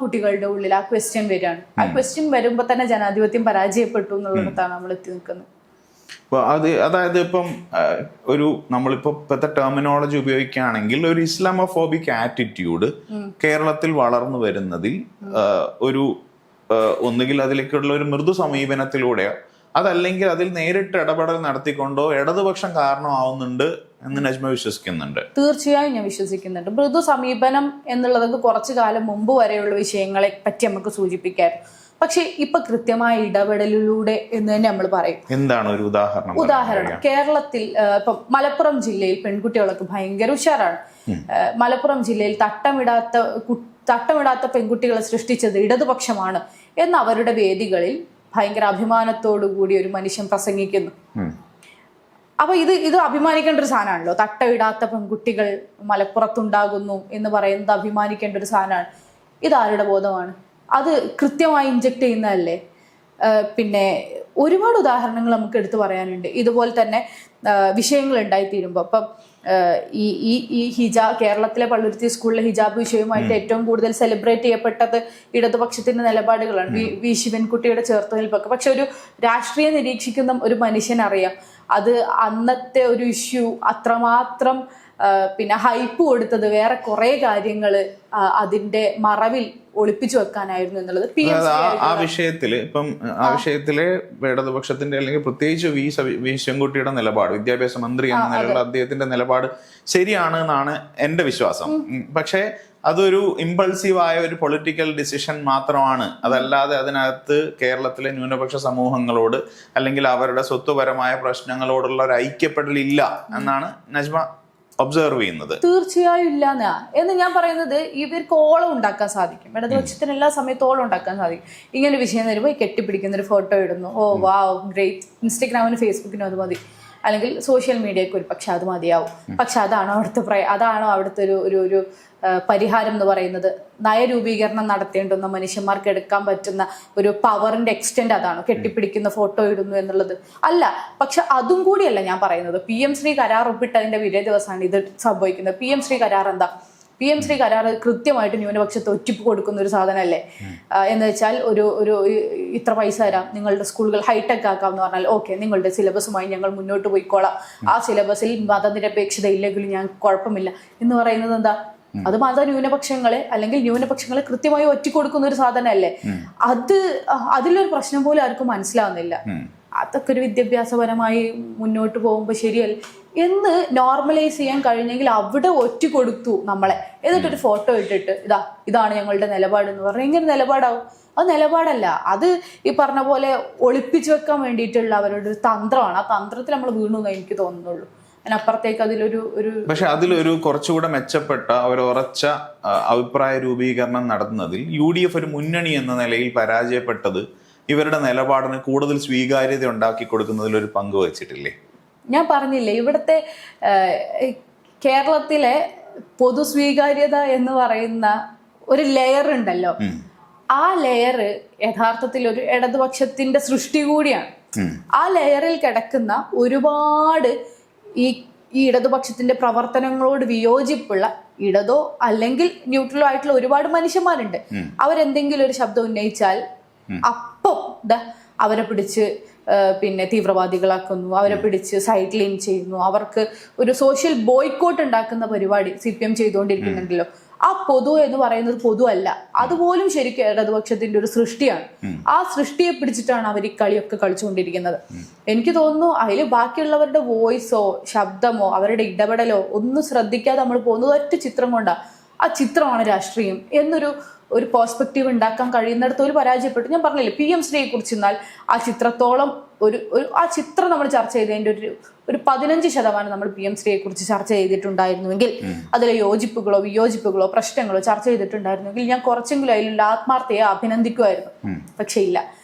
കുട്ടികളുടെ ഉള്ളിൽ ആ ക്വസ്റ്റ്യൻ വരികയാണ്. ആ ക്വസ്റ്റ്യൻ വരുമ്പോൾ തന്നെ ജനാധിപത്യം പരാജയപ്പെട്ടു എന്നുള്ളിടത്താണ് നമ്മൾ എത്തി നിൽക്കുന്നത്. അതായത് ഇപ്പം നമ്മളിപ്പോ ഇപ്പോഴത്തെ ടെർമിനോളജി ഉപയോഗിക്കുകയാണെങ്കിൽ ഒരു ഇസ്ലാമോഫോബിക് ആറ്റിറ്റ്യൂഡ് കേരളത്തിൽ വളർന്നു വരുന്നതിൽ ഒന്നുകിൽ അതിലേക്കുള്ള ഒരു മൃദു സമീപനത്തിലൂടെയോ അതല്ലെങ്കിൽ അതിൽ നേരിട്ട് ഇടപെടൽ നടത്തിക്കൊണ്ടോ ഇടതുപക്ഷം കാരണമാവുന്നുണ്ട് എന്ന് നജ്മ വിശ്വസിക്കുന്നുണ്ട്. തീർച്ചയായും ഞാൻ വിശ്വസിക്കുന്നുണ്ട്. മൃദു സമീപനം എന്നുള്ളതൊക്കെ കുറച്ചു കാലം മുമ്പ് വരെയുള്ള വിഷയങ്ങളെ പറ്റി നമുക്ക് സൂചിപ്പിക്കാം. പക്ഷെ ഇപ്പൊ കൃത്യമായ ഇടപെടലിലൂടെ എന്ന് തന്നെ നമ്മൾ പറയും. എന്താണ് ഒരു ഉദാഹരണം? കേരളത്തിൽ ഇപ്പൊ മലപ്പുറം ജില്ലയിൽ പെൺകുട്ടികളൊക്കെ ഭയങ്കര ഉഷാറാണ്. മലപ്പുറം ജില്ലയിൽ തട്ടമിടാത്ത പെൺകുട്ടികളെ സൃഷ്ടിച്ചത് ഇടതുപക്ഷമാണ് എന്ന് അവരുടെ വേദികളിൽ ഭയങ്കര അഭിമാനത്തോടു കൂടി ഒരു മനുഷ്യൻ പ്രസംഗിക്കുന്നു. അപ്പൊ ഇത് അഭിമാനിക്കേണ്ട ഒരു സാധനമാണല്ലോ. തട്ടമിടാത്ത പെൺകുട്ടികൾ മലപ്പുറത്തുണ്ടാകുന്നു എന്ന് പറയുന്നത് അഭിമാനിക്കേണ്ട ഒരു സാധനമാണ്. ഇതാരുടെ ബോധമാണ്? അത് കൃത്യമായി ഇൻജക്ട് ചെയ്യുന്നതല്ലേ? പിന്നെ ഒരുപാട് ഉദാഹരണങ്ങൾ നമുക്ക് എടുത്തു പറയാനുണ്ട്. ഇതുപോലെ തന്നെ വിഷയങ്ങൾ ഉണ്ടായിത്തീരുമ്പോൾ ഇപ്പം ഈ കേരളത്തിലെ പള്ളുരുത്തി സ്കൂളിലെ ഹിജാബ് വിഷയവുമായിട്ട് ഏറ്റവും കൂടുതൽ സെലിബ്രേറ്റ് ചെയ്യപ്പെട്ടത് ഇടതുപക്ഷത്തിന്റെ നിലപാടുകളാണ്. വി ശിവൻകുട്ടിയുടെ ചേർത്തുനിൽപ്പൊക്കെ. പക്ഷെ ഒരു രാഷ്ട്രീയം നിരീക്ഷിക്കുന്ന ഒരു മനുഷ്യനറിയാം അത് അന്നത്തെ ഒരു ഇഷ്യൂ അത്രമാത്രം പിന്നെ ഹൈപ്പ് കൊടുത്തത് വേറെ കുറെ കാര്യങ്ങള് അതിന്റെ മറവിൽ ഒളിപ്പിച്ചു വെക്കാനായിരുന്നു എന്നുള്ളത്. ആ വിഷയത്തില് ഇടതുപക്ഷത്തിന്റെ അല്ലെങ്കിൽ പ്രത്യേകിച്ച് വി ശിവൻകുട്ടിയുടെ നിലപാട്, വിദ്യാഭ്യാസ മന്ത്രി എന്ന നിലയിലുള്ള അദ്ദേഹത്തിന്റെ നിലപാട് ശരിയാണ് എന്നാണ് എന്റെ വിശ്വാസം. പക്ഷേ അതൊരു ഇമ്പൾസീവായ ഒരു പൊളിറ്റിക്കൽ ഡിസിഷൻ മാത്രമാണ്. അതല്ലാതെ അതിനകത്ത് കേരളത്തിലെ ന്യൂനപക്ഷ സമൂഹങ്ങളോട് അല്ലെങ്കിൽ അവരുടെ സ്വത്വപരമായ പ്രശ്നങ്ങളോടുള്ള ഒരു ഐക്യപ്പെടലില്ല എന്നാണ് നജ്മ ഒബ്സർവ് ചെയ്യുന്നത്. തീർച്ചയായും ഇല്ല എന്ന് ഞാൻ പറയുന്നത്. ഇവർക്ക് ഓളം ഉണ്ടാക്കാൻ സാധിക്കും, ഇടതുപക്ഷത്തിന് എല്ലാ സമയത്തും ഓളം ഉണ്ടാക്കാൻ സാധിക്കും. ഇങ്ങനെ വിഷയം വരുമ്പോൾ കെട്ടിപ്പിടിക്കുന്ന ഒരു ഫോട്ടോ ഇടുന്നു, ഓ വാവ് ഗ്രേറ്റ്. ഇൻസ്റ്റഗ്രാമിനും ഫേസ്ബുക്കിനും അത് മതി, അല്ലെങ്കിൽ സോഷ്യൽ മീഡിയക്ക് ഒരു പക്ഷെ അത് മതിയാവും. പക്ഷെ അതാണോ അവിടുത്തെ ഒരു പരിഹാരം എന്ന് പറയുന്നത്? നയരൂപീകരണം നടത്തേണ്ടുന്ന മനുഷ്യന്മാർക്ക് എടുക്കാൻ പറ്റുന്ന ഒരു പവറിന്റെ എക്സ്റ്റെൻഡ് അതാണോ? കെട്ടിപ്പിടിക്കുന്ന ഫോട്ടോ ഇടുന്നു എന്നുള്ളത് അല്ല. പക്ഷെ അതും കൂടിയല്ല ഞാൻ പറയുന്നത്. PM ശ്രീ കരാർ ഒപ്പിട്ടതിന്റെ വിരേ ദിവസമാണ് ഇത് സംഭവിക്കുന്നത്. PM ശ്രീ കരാർ എന്താ? PM ശ്രീ കരാർ കൃത്യമായിട്ട് ന്യൂനപക്ഷത്തെ ഒറ്റിപ്പ് കൊടുക്കുന്ന ഒരു സാധനമല്ലേ? എന്ന് വെച്ചാൽ ഒരു ഇത്ര പൈസ തരാം, നിങ്ങളുടെ സ്കൂളുകൾ ഹൈടെക് ആക്കാം എന്ന് പറഞ്ഞാൽ ഓക്കെ, നിങ്ങളുടെ സിലബസുമായി ഞങ്ങൾ മുന്നോട്ട് പോയിക്കോളാം, ആ സിലബസിൽ മതനിരപേക്ഷത ഇല്ലെങ്കിലും ഞാൻ കുഴപ്പമില്ല എന്ന് പറയുന്നത് എന്താ? അത് മത ന്യൂനപക്ഷങ്ങളെ അല്ലെങ്കിൽ ന്യൂനപക്ഷങ്ങളെ കൃത്യമായി ഒറ്റിക്കൊടുക്കുന്ന ഒരു സാധനമല്ലേ? അതിലൊരു പ്രശ്നം പോലും ആർക്കും മനസ്സിലാവുന്നില്ല. അതൊക്കെ ഒരു വിദ്യാഭ്യാസപരമായി മുന്നോട്ട് പോകുമ്പോൾ ശരിയല്ല എന്ന് നോർമലൈസ് ചെയ്യാൻ കഴിഞ്ഞെങ്കിൽ അവിടെ ഒറ്റിക്കൊടുത്തു നമ്മളെ, എന്നിട്ടൊരു ഫോട്ടോ ഇട്ടിട്ട് ഇതാണ് ഞങ്ങളുടെ നിലപാട് എന്ന് പറഞ്ഞാൽ എങ്ങനെ നിലപാടാവും? അത് നിലപാടല്ല, അത് ഈ പറഞ്ഞ പോലെ ഒളിപ്പിച്ചു വെക്കാൻ വേണ്ടിയിട്ടുള്ള അവരുടെ ഒരു തന്ത്രമാണ്. ആ തന്ത്രത്തിൽ നമ്മൾ വീണു എന്ന് എനിക്ക് തോന്നുന്നുള്ളൂ. അതിനപ്പുറത്തേക്ക് പക്ഷെ അതിലൊരു കുറച്ചുകൂടെ മെച്ചപ്പെട്ട ഒരു ഉറച്ച അഭിപ്രായ രൂപീകരണം നടത്തുന്നതിൽ UDF ഒരു മുന്നണി എന്ന നിലയിൽ പരാജയപ്പെട്ടത് ഇവരുടെ നിലപാടിന് കൂടുതൽ സ്വീകാര്യത ഉണ്ടാക്കി കൊടുക്കുന്നതിൽ ഒരു പങ്ക് വഹിച്ചിട്ടില്ലേ? ഞാൻ പറഞ്ഞില്ലേ, ഇവിടുത്തെ കേരളത്തിലെ പൊതു സ്വീകാര്യത എന്ന് പറയുന്ന ഒരു ലെയർ ഉണ്ടല്ലോ, ആ ലെയർ യഥാർത്ഥത്തിൽ ഒരു ഇടതുപക്ഷത്തിന്റെ സൃഷ്ടി കൂടിയാണ്. ആ ലെയറിൽ കിടക്കുന്ന ഒരുപാട് ഈ ഇടതുപക്ഷത്തിന്റെ പ്രവർത്തനങ്ങളോട് വിയോജിപ്പുള്ള ഇടതോ അല്ലെങ്കിൽ ന്യൂട്രലോ ആയിട്ടുള്ള ഒരുപാട് മനുഷ്യന്മാരുണ്ട്. അവരെന്തെങ്കിലും ഒരു ശബ്ദം ഉന്നയിച്ചാൽ അപ്പം അവരെ പിടിച്ച് പിന്നെ തീവ്രവാദികളാക്കുന്നു, അവരെ പിടിച്ച് സൈഡ് ലൈൻ ചെയ്യുന്നു, അവർക്ക് ഒരു സോഷ്യൽ ബോയ്ക്കോട്ട് ഉണ്ടാക്കുന്ന പരിപാടി CPM ചെയ്തുകൊണ്ടിരിക്കുന്നുണ്ടല്ലോ. ആ പൊതു എന്ന് പറയുന്നത് പൊതു അല്ല, അതുപോലും ശരിക്കും ഇടതുപക്ഷത്തിന്റെ ഒരു സൃഷ്ടിയാണ്. ആ സൃഷ്ടിയെ പിടിച്ചിട്ടാണ് അവർ ഈ കളിയൊക്കെ കളിച്ചുകൊണ്ടിരിക്കുന്നത്. എനിക്ക് തോന്നുന്നു അതിൽ ബാക്കിയുള്ളവരുടെ വോയിസോ ശബ്ദമോ അവരുടെ ഇടപെടലോ ഒന്നും ശ്രദ്ധിക്കാതെ നമ്മൾ പോകുന്നത് ഒറ്റ ചിത്രം കൊണ്ടാണ്. ആ ചിത്രമാണ് രാഷ്ട്രീയം എന്നൊരു പെർസ്പെക്റ്റീവ് ഉണ്ടാക്കാൻ കഴിയുന്നിടത്ത് ഒരു പരാജയപ്പെട്ടു. ഞാൻ പറഞ്ഞില്ലേ, PM ശ്രീയെ കുറിച്ച് എന്നാൽ ആ ചിത്രത്തോളം ആ ചിത്രം നമ്മൾ ചർച്ച ചെയ്തതിൻ്റെ ഒരു 15% നമ്മൾ PM ശ്രീയെ കുറിച്ച് ചർച്ച ചെയ്തിട്ടുണ്ടായിരുന്നുവെങ്കിൽ, അതിലെ യോജിപ്പുകളോ വിയോജിപ്പുകളോ പ്രശ്നങ്ങളോ ചർച്ച ചെയ്തിട്ടുണ്ടായിരുന്നെങ്കിൽ ഞാൻ കുറച്ചെങ്കിലും അതിലുള്ള ആത്മാർത്ഥയെ അഭിനന്ദിക്കുമായിരുന്നു. പക്ഷെ ഇല്ല,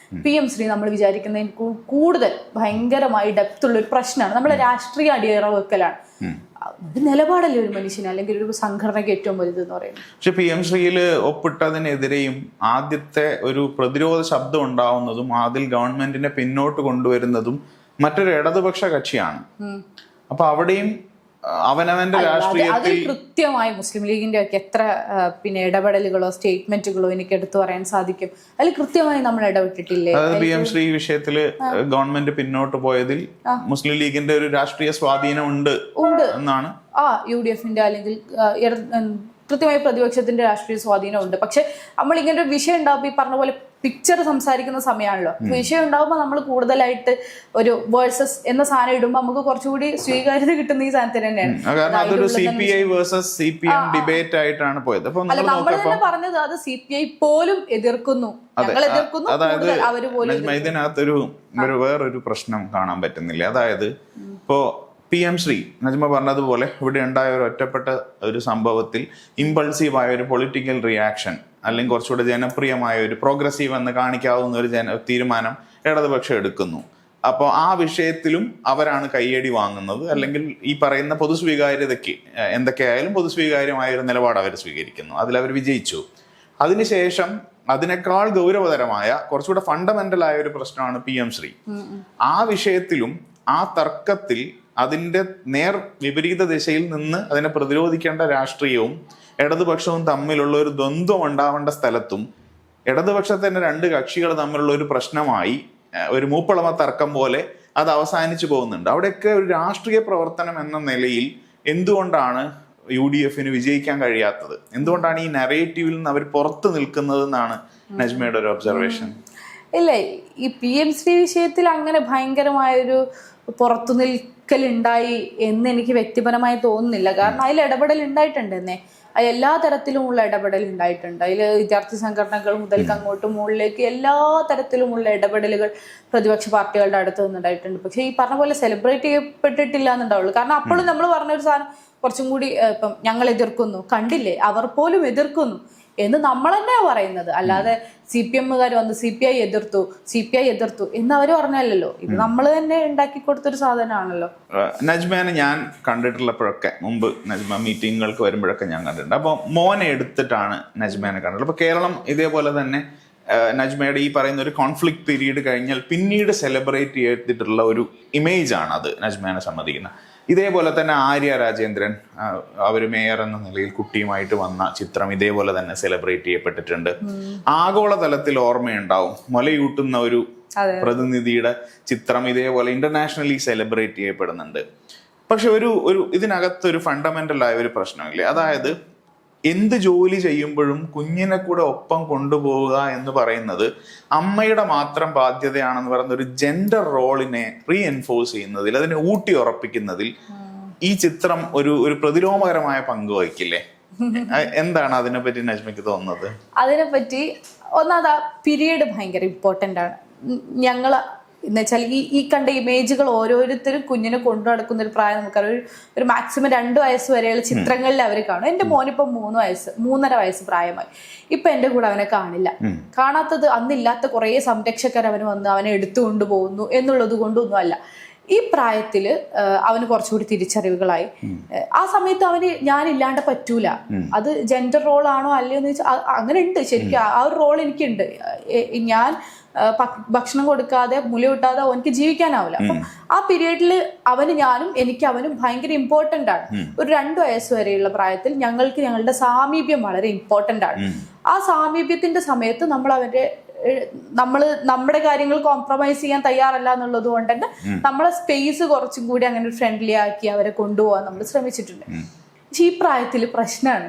PM ശ്രീ നമ്മൾ വിചാരിക്കുന്നതിന് കൂടുതൽ ഭയങ്കരമായി ഡെപ്ത് ഉള്ള ഒരു പ്രശ്നമാണ്. നമ്മളെ രാഷ്ട്രീയ അടിയറ വെക്കലാണ്. ഒരു നിലപാടല്ലേ ഒരു മനുഷ്യന് അല്ലെങ്കിൽ ഒരു സംഘടനയ്ക്ക് ഏറ്റവും വലുതെന്ന് പറയുന്നത്. പക്ഷെ PM ശ്രീയിൽ ഒപ്പിട്ടതിനെതിരെയും ആദ്യത്തെ ഒരു പ്രതിരോധ ശബ്ദം ഉണ്ടാവുന്നതും അതിൽ ഗവൺമെന്റിനെ പിന്നോട്ട് കൊണ്ടുവരുന്നതും മറ്റൊരു ഇടതുപക്ഷ കക്ഷിയാണ്. അപ്പൊ അവിടെയും അവനവന്റെ രാഷ്ട്രീയത്തിൽ കൃത്യമായി മുസ്ലിം ലീഗിന്റെ ഒക്കെ എത്ര പിന്നെ ഇടപെടലുകളോ സ്റ്റേറ്റ്മെന്റുകളോ എനിക്ക് എടുത്തു പറയാൻ സാധിക്കും. അതിൽ കൃത്യമായി നമ്മൾ ഇടപെട്ടിട്ടില്ലേ? PM ശ്രീ വിഷയത്തില് ഗവൺമെന്റ് പിന്നോട്ട് പോയതിൽ മുസ്ലിം ലീഗിന്റെ ഒരു രാഷ്ട്രീയ സ്വാധീനം ഉണ്ട് എന്നാണ്. UDFന്റെ അല്ലെങ്കിൽ കൃത്യമായി പ്രതിപക്ഷത്തിന്റെ രാഷ്ട്രീയ സ്വാധീനം ഉണ്ട്. പക്ഷെ നമ്മൾ ഇങ്ങനെ ഒരു വിഷയം ഉണ്ടാവുമ്പോൾ ഈ പറഞ്ഞ പോലെ പിക്ചർ സംസാരിക്കുന്ന സമയമാണല്ലോ. വിഷയം ഉണ്ടാവുമ്പോൾ നമ്മൾ കൂടുതലായിട്ട് ഒരു വേഴ്സസ് എന്ന സാധനം ഇടുമ്പോൾ നമുക്ക് കുറച്ചുകൂടി സ്വീകാര്യത കിട്ടുന്ന ഈ സാധനത്തിന് തന്നെയാണ്. അതൊരു CPI വേഴ്സസ് CPM ഡിബേറ്റ് ആയിട്ടാണ് പോയത്. അല്ല, നമ്മൾ തന്നെ പറഞ്ഞത് അത് CPI പോലും എതിർക്കുന്നു, ഞങ്ങൾ എതിർക്കുന്നു, അവര് പോലും. ഇതിനകത്തൊരു വേറൊരു പ്രശ്നം കാണാൻ പറ്റുന്നില്ല. അതായത് ഇപ്പോ PM ശ്രീ നജ്മ പറഞ്ഞതുപോലെ ഇവിടെ ഉണ്ടായ ഒരു ഒറ്റപ്പെട്ട ഒരു സംഭവത്തിൽ ഇമ്പൾസീവായ ഒരു പൊളിറ്റിക്കൽ റിയാക്ഷൻ അല്ലെങ്കിൽ കുറച്ചുകൂടെ ജനപ്രിയമായ ഒരു പ്രോഗ്രസീവ് എന്ന് കാണിക്കാവുന്ന ഒരു തീരുമാനം ഇടതുപക്ഷം എടുക്കുന്നു. അപ്പോൾ ആ വിഷയത്തിലും അവരാണ് കയ്യടി വാങ്ങുന്നത്. അല്ലെങ്കിൽ ഈ പറയുന്ന പൊതുസ്വീകാര്യതയ്ക്ക് എന്തൊക്കെയായാലും പൊതുസ്വീകാര്യമായ ഒരു നിലപാട് അവർ സ്വീകരിക്കുന്നു. അതിലവർ വിജയിച്ചു. അതിനുശേഷം അതിനേക്കാൾ ഗൗരവതരമായ കുറച്ചുകൂടെ ഫണ്ടമെന്റൽ ആയ ഒരു പ്രശ്നമാണ് PM ശ്രീ. ആ വിഷയത്തിലും ആ തർക്കത്തിൽ അതിന്റെ നേർ വിപരീത ദിശയിൽ നിന്ന് അതിനെ പ്രതിരോധിക്കേണ്ട രാഷ്ട്രീയവും ഇടതുപക്ഷവും തമ്മിലുള്ള ഒരു ദ്വന്ദ്വം ഉണ്ടാവേണ്ട സ്ഥലത്തും ഇടതുപക്ഷത്തിന്റെ രണ്ട് കക്ഷികൾ തമ്മിലുള്ള ഒരു പ്രശ്നമായി ഒരു മൂപ്പളമ തർക്കം പോലെ അത് അവസാനിച്ചു പോകുന്നുണ്ട്. അവിടെയൊക്കെ ഒരു രാഷ്ട്രീയ പ്രവർത്തനം എന്ന നിലയിൽ എന്തുകൊണ്ടാണ് UDFന് വിജയിക്കാൻ കഴിയാത്തത്? എന്തുകൊണ്ടാണ് ഈ നറേറ്റീവിൽ നിന്ന് അവർ പുറത്തു നിൽക്കുന്നത് എന്നാണ് നജ്മയുടെ ഒരു ഒബ്സർവേഷൻ. ഇല്ല, ഈ PM ശ്രീ വിഷയത്തിൽ അങ്ങനെ ഭയങ്കരമായൊരു പുറത്തു നിൽക്കലുണ്ടായി എന്ന് എനിക്ക് വ്യക്തിപരമായി തോന്നുന്നില്ല. കാരണം അതിൽ ഇടപെടൽ ഉണ്ടായിട്ടുണ്ട് തന്നെ, അതിൽ എല്ലാ തരത്തിലുമുള്ള ഇടപെടൽ ഉണ്ടായിട്ടുണ്ട്. അതിൽ വിദ്യാർത്ഥി സംഘടനകൾ മുതൽക്ക് അങ്ങോട്ടും മുകളിലേക്ക് എല്ലാ തരത്തിലുമുള്ള ഇടപെടലുകൾ പ്രതിപക്ഷ പാർട്ടികളുടെ അടുത്ത് നിന്നുണ്ടായിട്ടുണ്ട്. പക്ഷെ ഈ പറഞ്ഞ പോലെ സെലിബ്രേറ്റ് ചെയ്യപ്പെട്ടിട്ടില്ല എന്നുണ്ടാവുള്ളൂ. കാരണം അപ്പോഴും നമ്മൾ പറഞ്ഞൊരു സാധനം കുറച്ചും കൂടി ഇപ്പം ഞങ്ങൾ എതിർക്കുന്നു, കണ്ടില്ലേ അവർ പോലും എതിർക്കുന്നു എന്ന് നമ്മൾ തന്നെയാണ് പറയുന്നത്. അല്ലാതെ CPMകാർ വന്ന് CPI എതിർത്തു എന്ന് അവർ പറഞ്ഞല്ലോ. ഇത് നമ്മൾ തന്നെ ഉണ്ടാക്കി കൊടുത്തൊരു സാധനമാണല്ലോ. നജ്മേനെ ഞാൻ കണ്ടിട്ടുള്ളപ്പോഴൊക്കെ, മുമ്പ് നജ്മ മീറ്റിങ്ങുകൾക്ക് വരുമ്പോഴൊക്കെ ഞാൻ കണ്ടിട്ടുണ്ട്. അപ്പോൾ മോനെ എടുത്തിട്ടാണ് നജ്മേനെ കണ്ടിട്ടുള്ളത്. അപ്പോൾ കേരളം ഇതേപോലെ തന്നെ നജ്മയുടെ ഈ പറയുന്ന ഒരു കോൺഫ്ലിക്ട് പീരീഡ് കഴിഞ്ഞാൽ പിന്നീട് സെലിബ്രേറ്റ് ചെയ്തിട്ടുള്ള ഒരു ഇമേജ് ആണ് അത് നജ്മേനെ സമ്മതിക്കുന്നത്. ഇതേപോലെ തന്നെ ആര്യ രാജേന്ദ്രൻ അവർ മേയർ എന്ന നിലയിൽ കുട്ടിയുമായിട്ട് വന്ന ചിത്രം ഇതേപോലെ തന്നെ സെലിബ്രേറ്റ് ചെയ്യപ്പെട്ടിട്ടുണ്ട്. ആഗോളതലത്തിൽ ഓർമ്മയുണ്ടാവും, മുലയൂട്ടുന്ന ഒരു പ്രതിനിധിയുടെ ചിത്രം ഇതേപോലെ ഇന്റർനാഷണലി സെലിബ്രേറ്റ് ചെയ്യപ്പെടുന്നുണ്ട്. പക്ഷെ ഒരു ഇതിനകത്തൊരു ഫണ്ടമെന്റൽ ആയ ഒരു പ്രശ്നമില്ലേ? അതായത് എന്ത് ജോലി ചെയ്യുമ്പോഴും കുഞ്ഞിനെ കൂടെ ഒപ്പം കൊണ്ടുപോവുക എന്ന് പറയുന്നത് അമ്മയുടെ മാത്രം ബാധ്യതയാണെന്ന് പറയുന്ന ഒരു ജെൻഡർ റോളിനെ റീഎൻഫോഴ്സ് ചെയ്യുന്നതിൽ, അതിനെ ഊട്ടി ഉറപ്പിക്കുന്നതിൽ ഈ ചിത്രം ഒരു പ്രതിലോമകരമായ പങ്ക് വഹിക്കില്ലേ? എന്താണ് അതിനെപ്പറ്റി നജ്മയ്ക്ക് തോന്നുന്നത്? അതിനെപ്പറ്റി ഒന്നാമത് പീരീഡ് ഭയങ്കര ഇമ്പോർട്ടൻ്റ് ആണ്. ഞങ്ങൾ എന്ന് വെച്ചാൽ ഈ കണ്ട ഇമേജുകൾ ഓരോരുത്തരും കുഞ്ഞിനെ കൊണ്ടു നടക്കുന്ന ഒരു പ്രായം നമുക്കറിയാം. ഒരു മാക്സിമം 2 വയസ്സ് വരെയുള്ള ചിത്രങ്ങളിൽ അവർ കാണും. എൻ്റെ മോനിപ്പം 3.5 വയസ്സ് പ്രായമായി. ഇപ്പൊ എൻ്റെ കൂടെ അവനെ കാണില്ല. കാണാത്തത് അന്നില്ലാത്ത കുറേ സംരക്ഷകർ അവന് വന്ന് അവനെ എടുത്തുകൊണ്ടു പോകുന്നു എന്നുള്ളത് കൊണ്ടൊന്നും അല്ല. ഈ പ്രായത്തിൽ അവന് കുറച്ചുകൂടി തിരിച്ചറിവുകളായി. ആ സമയത്ത് അവന് ഞാനില്ലാണ്ട് പറ്റൂല, അത് ജെൻഡർ റോൾ ആണോ അല്ലയോ എന്ന് വെച്ചാൽ അങ്ങനെ ഉണ്ട് ശരിക്കും. ആ ഒരു റോൾ എനിക്കുണ്ട്. ഞാൻ ഭക്ഷണം കൊടുക്കാതെ മുല കൂട്ടാതെ അവനക്ക് ജീവിക്കാനാവില്ല. അപ്പം ആ പീരീഡിൽ ഞാനും എനിക്ക് അവനും ഭയങ്കര ഇമ്പോർട്ടൻ്റ് ആണ്. ഒരു 2 വയസ്സ് വരെയുള്ള പ്രായത്തിൽ ഞങ്ങളുടെ സാമീപ്യം വളരെ ഇമ്പോർട്ടൻ്റ് ആണ്. ആ സാമീപ്യത്തിന്റെ സമയത്ത് നമ്മുടെ കാര്യങ്ങൾ കോംപ്രമൈസ് ചെയ്യാൻ തയ്യാറല്ല എന്നുള്ളത് കൊണ്ട് തന്നെ നമ്മളെ സ്പേസ് കുറച്ചും കൂടി അങ്ങനെ ഫ്രണ്ട്ലി ആക്കി അവരെ കൊണ്ടുപോകാൻ നമ്മൾ ശ്രമിച്ചിട്ടുണ്ട്. പക്ഷെ ഈ പ്രായത്തിൽ പ്രശ്നമാണ്,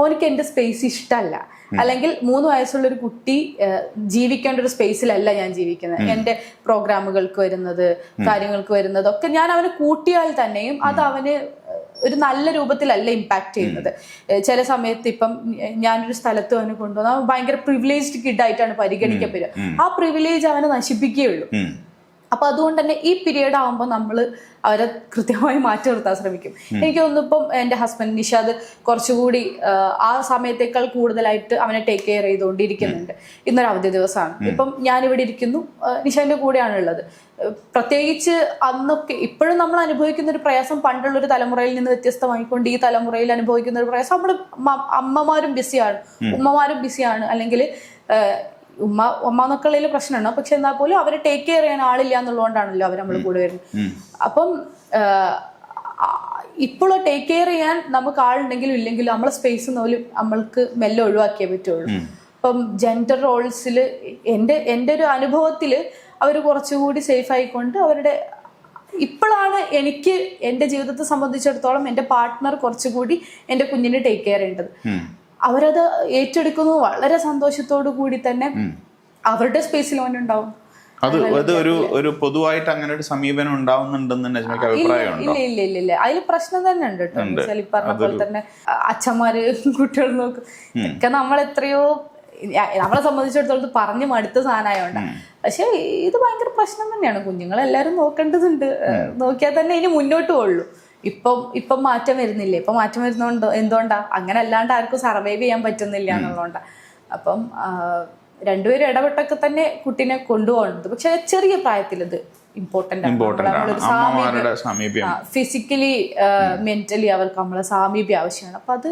ഓനിക്ക് എന്റെ സ്പേസ് ഇഷ്ടമല്ല. അല്ലെങ്കിൽ 3 വയസ്സുള്ള ഒരു കുട്ടി ജീവിക്കേണ്ട ഒരു സ്പേസിലല്ല ഞാൻ ജീവിക്കുന്നത്. എന്റെ പ്രോഗ്രാമുകൾക്ക് വരുന്നത്, കാര്യങ്ങൾക്ക് വരുന്നത് ഒക്കെ ഞാൻ അവനെ കൂട്ടിയാൽ തന്നെയും അത് അവന് ഒരു നല്ല രൂപത്തിലല്ല ഇമ്പാക്ട് ചെയ്യുന്നത്. ചില സമയത്ത് ഇപ്പം ഞാനൊരു സ്ഥലത്ത് അവനെ കൊണ്ടുവന്ന് അവൻ ഭയങ്കര പ്രിവിലേജ്ഡ് കിഡായിട്ടാണ് പരിഗണിക്കപ്പെടുക. ആ പ്രിവിലേജ് അവനെ നശിപ്പിക്കുകയുള്ളൂ. അപ്പൊ അതുകൊണ്ട് തന്നെ ഈ പീരീഡ് ആകുമ്പോൾ നമ്മൾ അവരെ കൃത്യമായി മാറ്റി നിർത്താൻ ശ്രമിക്കും. എനിക്ക് തോന്നുന്നു ഇപ്പം എൻ്റെ ഹസ്ബൻഡ് നിഷാദ് കുറച്ചുകൂടി ആ സമയത്തേക്കാൾ കൂടുതലായിട്ട് അവനെ ടേക്ക് കെയർ ചെയ്തുകൊണ്ടിരിക്കുന്നുണ്ട്. ഇന്നൊരു അവധി ദിവസമാണ്, ഇപ്പം ഞാനിവിടെ ഇരിക്കുന്നു, നിഷാദിന്റെ കൂടെയാണ് ഉള്ളത്. പ്രത്യേകിച്ച് അന്നൊക്കെ ഇപ്പോഴും നമ്മൾ അനുഭവിക്കുന്ന ഒരു പ്രയാസം പണ്ടുള്ളൊരു തലമുറയിൽ നിന്ന് വ്യത്യസ്തമായിക്കൊണ്ട് ഈ തലമുറയിൽ അനുഭവിക്കുന്ന ഒരു പ്രയാസം, നമ്മൾ അമ്മമാരും ബിസിയാണ്, ഉമ്മമാരും ബിസിയാണ്, അല്ലെങ്കിൽ ഉമ്മ മക്കളിൽ പ്രശ്നമാണ്. പക്ഷെ എന്നാൽ പോലും അവരെ ടേക്ക് കെയർ ചെയ്യാൻ ആളില്ല എന്നുള്ളതുകൊണ്ടാണല്ലോ അവർ നമ്മൾ കൂടെ വരുന്നത്. അപ്പം ഇപ്പോഴും ടേക്ക് കെയർ ചെയ്യാൻ നമുക്ക് ആളുണ്ടെങ്കിലും ഇല്ലെങ്കിലും നമ്മളെ സ്പേസ് പോലും നമ്മൾക്ക് മെല്ലെ ഒഴിവാക്കിയേ പറ്റുള്ളൂ. അപ്പം ജെൻഡർ റോൾസിൽ എൻ്റെ ഒരു അനുഭവത്തിൽ അവർ കുറച്ചുകൂടി സേഫ് ആയിക്കൊണ്ട് ഇപ്പോഴാണ് എനിക്ക് എൻ്റെ ജീവിതത്തെ സംബന്ധിച്ചിടത്തോളം എൻ്റെ പാർട്ട്ണർ കുറച്ചുകൂടി എൻ്റെ കുഞ്ഞിനെ ടേക്ക് കെയർ ചെയ്യേണ്ടത്. അവരത് ഏറ്റെടുക്കുന്നു വളരെ സന്തോഷത്തോടു കൂടി തന്നെ. അവരുടെ സ്പേസിൽ ഓനുണ്ടാവും. അത് ഒരു പൊതുവായിട്ട് അങ്ങനെ ഒരു സമീപനം ഉണ്ടാവുന്നുണ്ടെന്ന് നജ്മയ്ക്ക് അഭിപ്രായമുണ്ടോ? ഇല്ല അതിൽ പ്രശ്നം തന്നെ ഉണ്ട് കേട്ടോ. ഈ പറഞ്ഞ പോലെ തന്നെ അച്ഛന്മാര് കുട്ടികൾ നോക്കും ഒക്കെ നമ്മളെത്രയോ നമ്മളെ സംബന്ധിച്ചിടത്തോളം പറഞ്ഞു മടുത്ത സാധനമായോണ്ടാണ്. പക്ഷെ ഇത് ഭയങ്കര പ്രശ്നം തന്നെയാണ്. കുഞ്ഞുങ്ങളെല്ലാരും നോക്കേണ്ടതുണ്ട്. നോക്കിയാൽ തന്നെ ഇനി മുന്നോട്ട് പോകുള്ളൂ. ഇപ്പം മാറ്റം വരുന്നില്ലേ? ഇപ്പം മാറ്റം വരുന്നോണ്ടോ? എന്തുകൊണ്ടാ? അങ്ങനെ അല്ലാണ്ട് ആർക്കും സർവൈവ് ചെയ്യാൻ പറ്റുന്നില്ല എന്നുള്ളതുകൊണ്ടാ. അപ്പം രണ്ടുപേരും ഇടപെട്ടൊക്കെ തന്നെ കുട്ടീനെ കൊണ്ടുപോകുന്നത്. പക്ഷെ ചെറിയ പ്രായത്തിൽ ഇത് ഇമ്പോർട്ടന്റ് ആണ്. ഫിസിക്കലി മെന്റലി അവർക്ക് നമ്മളെ സാമീപ്യം ആവശ്യമാണ്. അപ്പൊ അത്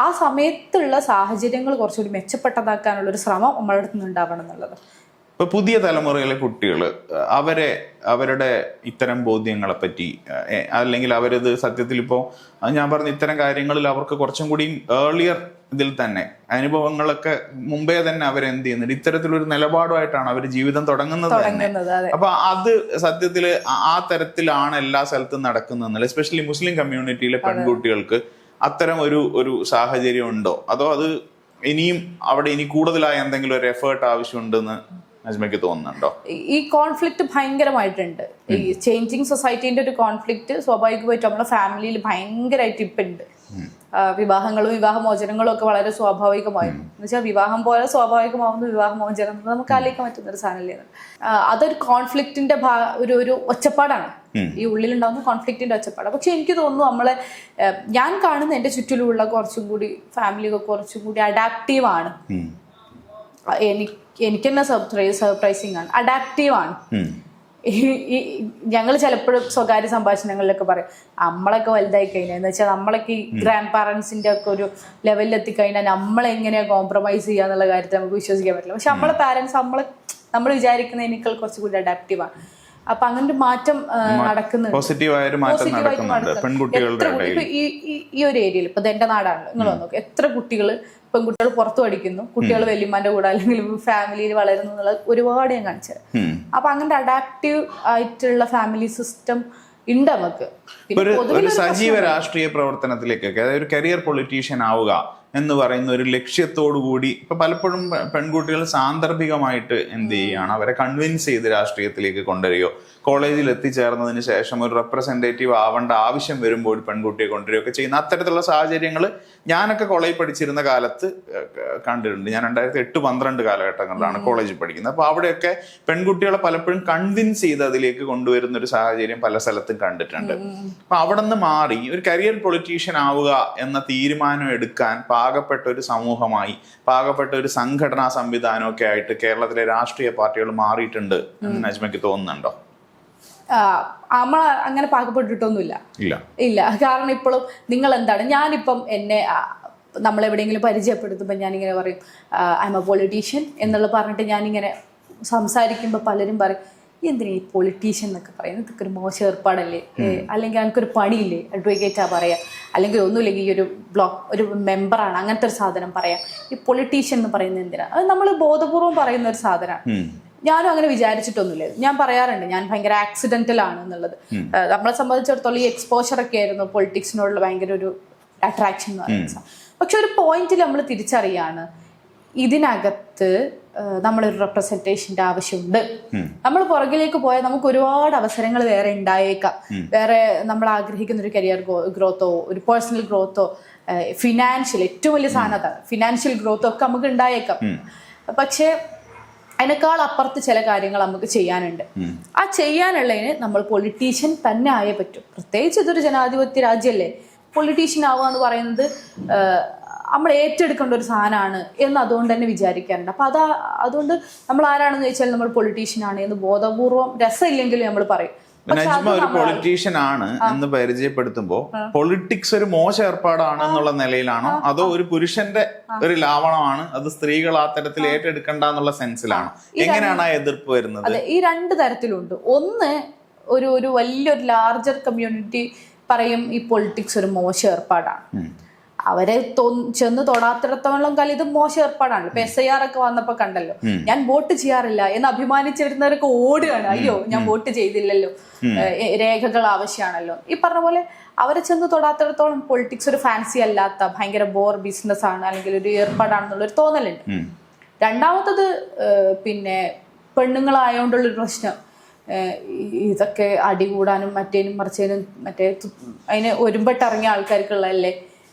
ആ സമയത്തുള്ള സാഹചര്യങ്ങൾ കുറച്ചുകൂടി മെച്ചപ്പെട്ടതാക്കാനുള്ള ഒരു ശ്രമം നമ്മുടെ അടുത്ത് നിന്ന് ഉണ്ടാവണം എന്നുള്ളത്. ഇപ്പൊ പുതിയ തലമുറയിലെ കുട്ടികൾ അവരുടെ ഇത്തരം ബോധ്യങ്ങളെ പറ്റി, അല്ലെങ്കിൽ അവരത് സത്യത്തിൽ ഇപ്പോൾ ഞാൻ പറഞ്ഞ ഇത്തരം കാര്യങ്ങളിൽ അവർക്ക് കുറച്ചും കൂടി ഏർലിയർ ഇതിൽ തന്നെ അനുഭവങ്ങളൊക്കെ മുമ്പേ തന്നെ അവരെന്ത് ചെയ്യുന്നുണ്ട്, ഇത്തരത്തിലൊരു നിലപാടുമായിട്ടാണ് അവർ ജീവിതം തുടങ്ങുന്നത് തന്നെ. അപ്പൊ അത് സത്യത്തിൽ ആ തരത്തിലാണ് എല്ലാ സ്ഥലത്തും നടക്കുന്നതെന്നല്ല. എസ്പെഷ്യലി മുസ്ലിം കമ്മ്യൂണിറ്റിയിലെ പെൺകുട്ടികൾക്ക് അത്തരം ഒരു സാഹചര്യം ഉണ്ടോ? അതോ അത് ഇനിയും ഇനി കൂടുതലായി എന്തെങ്കിലും ഒരു എഫേർട്ട് ആവശ്യമുണ്ടെന്ന് നജ്മയ്ക്ക് തോന്നുന്നുണ്ടോ? ഈ കോൺഫ്ലിക്റ്റ് ഭയങ്കരമായിട്ടുണ്ട്. ഈ ചേഞ്ചിങ് സൊസൈറ്റീന്റെ ഒരു കോൺഫ്ലിക്റ്റ് സ്വാഭാവികമായിട്ടും നമ്മളെ ഫാമിലിയിൽ ഭയങ്കരമായിട്ട് ഇപ്പം ഉണ്ട്. വിവാഹങ്ങളും വിവാഹമോചനങ്ങളും ഒക്കെ വളരെ സ്വാഭാവികമായിരുന്നു. എന്ന് വെച്ചാൽ വിവാഹം പോലെ സ്വാഭാവികമാവുന്ന വിവാഹമോചനം നമുക്ക് ആലോചിക്കാൻ പറ്റുന്ന ഒരു സാധനമല്ലേ. അതൊരു കോൺഫ്ലിക്റ്റിന്റെ ഒരു ഒച്ചപ്പാടാണ്, ഈ ഉള്ളിലുണ്ടാകുന്ന കോൺഫ്ലിക്റ്റിന്റെ ഒച്ചപ്പാട്. പക്ഷെ എനിക്ക് തോന്നുന്നു ഞാൻ കാണുന്ന എൻ്റെ ചുറ്റിലുള്ള കുറച്ചും കൂടി ഫാമിലിയൊക്കെ കുറച്ചും കൂടി അഡാപ്റ്റീവ് ആണ്. എനിക്ക് തന്നെ സർപ്രൈസിങ് ആണ്, അഡാപ്റ്റീവ് ആണ്. ഞങ്ങൾ ചിലപ്പോഴും സ്വകാര്യ സംഭാഷണങ്ങളിലൊക്കെ പറയും, നമ്മളൊക്കെ വലുതായി കഴിഞ്ഞാൽ എന്ന് വെച്ചാൽ നമ്മളൊക്കെ ഈ ഗ്രാൻഡ് പാരൻസിന്റെ ഒക്കെ ഒരു ലെവലിൽ എത്തിക്കഴിഞ്ഞാൽ നമ്മളെങ്ങനെയാ കോംപ്രമൈസ് ചെയ്യാന്നുള്ള കാര്യത്തിൽ നമുക്ക് വിശ്വസിക്കാൻ പറ്റില്ല. പക്ഷെ നമ്മളെ പാരൻസ് നമ്മൾ വിചാരിക്കുന്നതിനേക്കാൾ കുറച്ചുകൂടി അഡാപ്റ്റീവ് ആണ്. അപ്പൊ അങ്ങനെ ഒരു മാറ്റം നടക്കുന്നുണ്ട്. ഈ ഒരു ഏരിയയിൽ ഇപ്പൊ എന്റെ നാടാണ്, നിങ്ങൾ നോക്കുക, എത്ര പെൺകുട്ടികൾ പുറത്തു പഠിക്കുന്നു, കുട്ടികൾ വല്യമ്മാന്റെ കൂടെ അല്ലെങ്കിൽ ഫാമിലിയിൽ വളരുന്നു എന്നുള്ള ഒരുപാട് ഞാൻ കാണിച്ചത്. അപ്പൊ അങ്ങനെ അഡാപ്റ്റീവ് ആയിട്ടുള്ള ഫാമിലി സിസ്റ്റം ഉണ്ട് നമുക്ക്. ഒരു സജീവ രാഷ്ട്രീയ പ്രവർത്തനത്തിലേക്കൊക്കെ, അതായത് ഒരു കരിയർ പൊളിറ്റീഷ്യൻ ആവുക എന്ന് പറയുന്ന ഒരു ലക്ഷ്യത്തോടു കൂടി ഇപ്പൊ പലപ്പോഴും പെൺകുട്ടികൾ സാന്ദർഭികമായിട്ട് എന്ത് ചെയ്യുകയാണ്, അവരെ കൺവിൻസ് ചെയ്ത് രാഷ്ട്രീയത്തിലേക്ക് കൊണ്ടുവരികയോ കോളേജിൽ എത്തിച്ചേർന്നതിന് ശേഷം ഒരു റെപ്രസെന്റേറ്റീവ് ആവേണ്ട ആവശ്യം വരുമ്പോൾ പെൺകുട്ടിയെ കൊണ്ടുവരികയൊക്കെ ചെയ്യുന്ന അത്തരത്തിലുള്ള സാഹചര്യങ്ങൾ ഞാനൊക്കെ കോളേജിൽ പഠിച്ചിരുന്ന കാലത്ത് കണ്ടിട്ടുണ്ട്. ഞാൻ 2008-12 കാലഘട്ടങ്ങളിലാണ് കോളേജിൽ പഠിക്കുന്നത്. അപ്പൊ അവിടെയൊക്കെ പെൺകുട്ടികളെ പലപ്പോഴും കൺവിൻസ് ചെയ്ത് അതിലേക്ക് കൊണ്ടുവരുന്ന ഒരു സാഹചര്യം പല സ്ഥലത്തും കണ്ടിട്ടുണ്ട്. അപ്പൊ അവിടെ നിന്ന് മാറി ഒരു കരിയർ പൊളിറ്റീഷ്യൻ ആവുക എന്ന തീരുമാനം എടുക്കാൻ പാകപ്പെട്ട ഒരു സമൂഹമായി, പാകപ്പെട്ട ഒരു സംഘടനാ സംവിധാനമൊക്കെ ആയിട്ട് കേരളത്തിലെ രാഷ്ട്രീയ പാർട്ടികൾ മാറിയിട്ടുണ്ട് എന്ന് നജ്മയ്ക്ക് തോന്നുന്നുണ്ടോ? നമ്മൾ അങ്ങനെ പാകപ്പെട്ടിട്ടൊന്നുമില്ല. ഇല്ല. കാരണം ഇപ്പോഴും നിങ്ങൾ എന്താണ്, ഞാനിപ്പം എന്നെ നമ്മളെവിടെയെങ്കിലും പരിചയപ്പെടുത്തുമ്പോൾ ഞാനിങ്ങനെ പറയും ഐ എം എ പൊളിറ്റീഷ്യൻ എന്നുള്ളത് പറഞ്ഞിട്ട് ഞാനിങ്ങനെ സംസാരിക്കുമ്പോൾ പലരും പറയും എന്തിനാ ഈ പൊളിറ്റീഷ്യൻ എന്നൊക്കെ പറയുന്നത്, ഇതൊക്കെ ഒരു മോശം ഏർപ്പാടല്ലേ, അല്ലെങ്കിൽ എനിക്കൊരു പണിയില്ലേ, അഡ്വക്കേറ്റാ പറയാം, അല്ലെങ്കിൽ ഒന്നുമില്ലെങ്കിൽ ഈ ഒരു മെമ്പറാണ്, അങ്ങനത്തെ ഒരു സാധനം പറയാം. ഈ പൊളിറ്റീഷ്യൻ എന്ന് പറയുന്നത് എന്തിനാ? അത് നമ്മൾ ബോധപൂർവം പറയുന്ന ഒരു സാധനമാണ്. ഞാനും അങ്ങനെ വിചാരിച്ചിട്ടൊന്നുമില്ല. ഞാൻ പറയാറുണ്ട് ഞാൻ ഭയങ്കര ആക്സിഡന്റൽ ആണ് എന്നുള്ളത്. നമ്മളെ സംബന്ധിച്ചിടത്തോളം ഈ എക്സ്പോഷർ ഒക്കെ ആയിരുന്നു പൊളിറ്റിക്സിനോടുള്ള ഭയങ്കര ഒരു അട്രാക്ഷൻ എന്ന് പറയുന്നത്. പക്ഷെ ഒരു പോയിന്റിൽ നമ്മൾ തിരിച്ചറിയാണ് ഇതിനകത്ത് നമ്മളൊരു റെപ്രസെന്റേഷന്റെ ആവശ്യമുണ്ട്. നമ്മൾ പുറകിലേക്ക് പോയാൽ നമുക്ക് ഒരുപാട് അവസരങ്ങൾ വേറെ ഉണ്ടായേക്കാം. വേറെ നമ്മൾ ആഗ്രഹിക്കുന്ന ഒരു കരിയർ ഗ്രോത്തോ ഒരു പേഴ്സണൽ ഗ്രോത്തോ ഫിനാൻഷ്യൽ ഏറ്റവും വലിയ സാധനം അതാണ്, ഫിനാൻഷ്യൽ ഗ്രോത്തോ ഒക്കെ നമുക്ക് ഉണ്ടായേക്കാം. പക്ഷെ അതിനേക്കാൾ അപ്പുറത്ത് ചില കാര്യങ്ങൾ നമുക്ക് ചെയ്യാനുണ്ട്. ആ ചെയ്യാനുള്ളതിന് നമ്മൾ പൊളിറ്റീഷ്യൻ തന്നെ ആയേ പറ്റും. പ്രത്യേകിച്ച് ഇതൊരു ജനാധിപത്യ രാജ്യമല്ലേ, പൊളിറ്റീഷ്യൻ ആവുക എന്ന് പറയുന്നത് നമ്മൾ ഏറ്റെടുക്കേണ്ട ഒരു സാധനമാണ് എന്ന് അതുകൊണ്ട് തന്നെ വിചാരിക്കാറുണ്ട്. അപ്പൊ അതുകൊണ്ട് നമ്മൾ ആരാണെന്ന് ചോദിച്ചാൽ നമ്മൾ പൊളിറ്റീഷ്യൻ ആണ് എന്ന് ബോധപൂർവം രസമില്ലെങ്കിലും നമ്മൾ പറയും. നജ്മ ഒരു പൊളിറ്റീഷ്യൻ ആണ് എന്ന് പരിചയപ്പെടുത്തുമ്പോ പൊളിറ്റിക്സ് ഒരു മോശം ഏർപ്പാടാണ് എന്നുള്ള നിലയിലാണോ, അതോ ഒരു പുരുഷന്റെ ഒരു ലാവണമാണ് അത് സ്ത്രീകൾ ആ തരത്തിൽ ഏറ്റെടുക്കണ്ട എന്നുള്ള സെൻസിലാണോ? എങ്ങനെയാണ് ആ എതിർപ്പ് വരുന്നത്? അതെ, ഈ രണ്ട് തരത്തിലുണ്ട്. ഒന്ന്, ഒരു വലിയൊരു ലാർജർ കമ്മ്യൂണിറ്റി പറയും ഈ പൊളിറ്റിക്സ് ഒരു മോശം ഏർപ്പാടാണ്, അവരെ ചെന്ന് തൊടാത്തിടത്തോളം കാലം ഇത് മോശം ഏർപ്പാടാണല്ലോ. ഇപ്പൊ SIR ഒക്കെ വന്നപ്പോ കണ്ടല്ലോ, ഞാൻ വോട്ട് ചെയ്യാറില്ല എന്ന് അഭിമാനിച്ചിരുന്നവരൊക്കെ ഓടുകയാണ്, അയ്യോ ഞാൻ വോട്ട് ചെയ്തില്ലല്ലോ, രേഖകൾ ആവശ്യമാണല്ലോ. ഈ പറഞ്ഞ പോലെ അവരെ ചെന്ന് തൊടാത്തിടത്തോളം പൊളിറ്റിക്സ് ഒരു ഫാൻസി അല്ലാത്ത ഭയങ്കര ബോർ ബിസിനസ് ആണ് അല്ലെങ്കിൽ ഒരു ഏർപ്പാടാണെന്നുള്ളൊരു തോന്നലുണ്ട്. രണ്ടാമത്തത് പിന്നെ പെണ്ണുങ്ങളായോണ്ടുള്ളൊരു പ്രശ്നം, ഇതൊക്കെ അടികൂടാനും മറ്റേനും മറിച്ചേനും അതിന് ഒരുമ്പെട്ടിറങ്ങിയ ആൾക്കാർക്കുള്ളതല്ലേ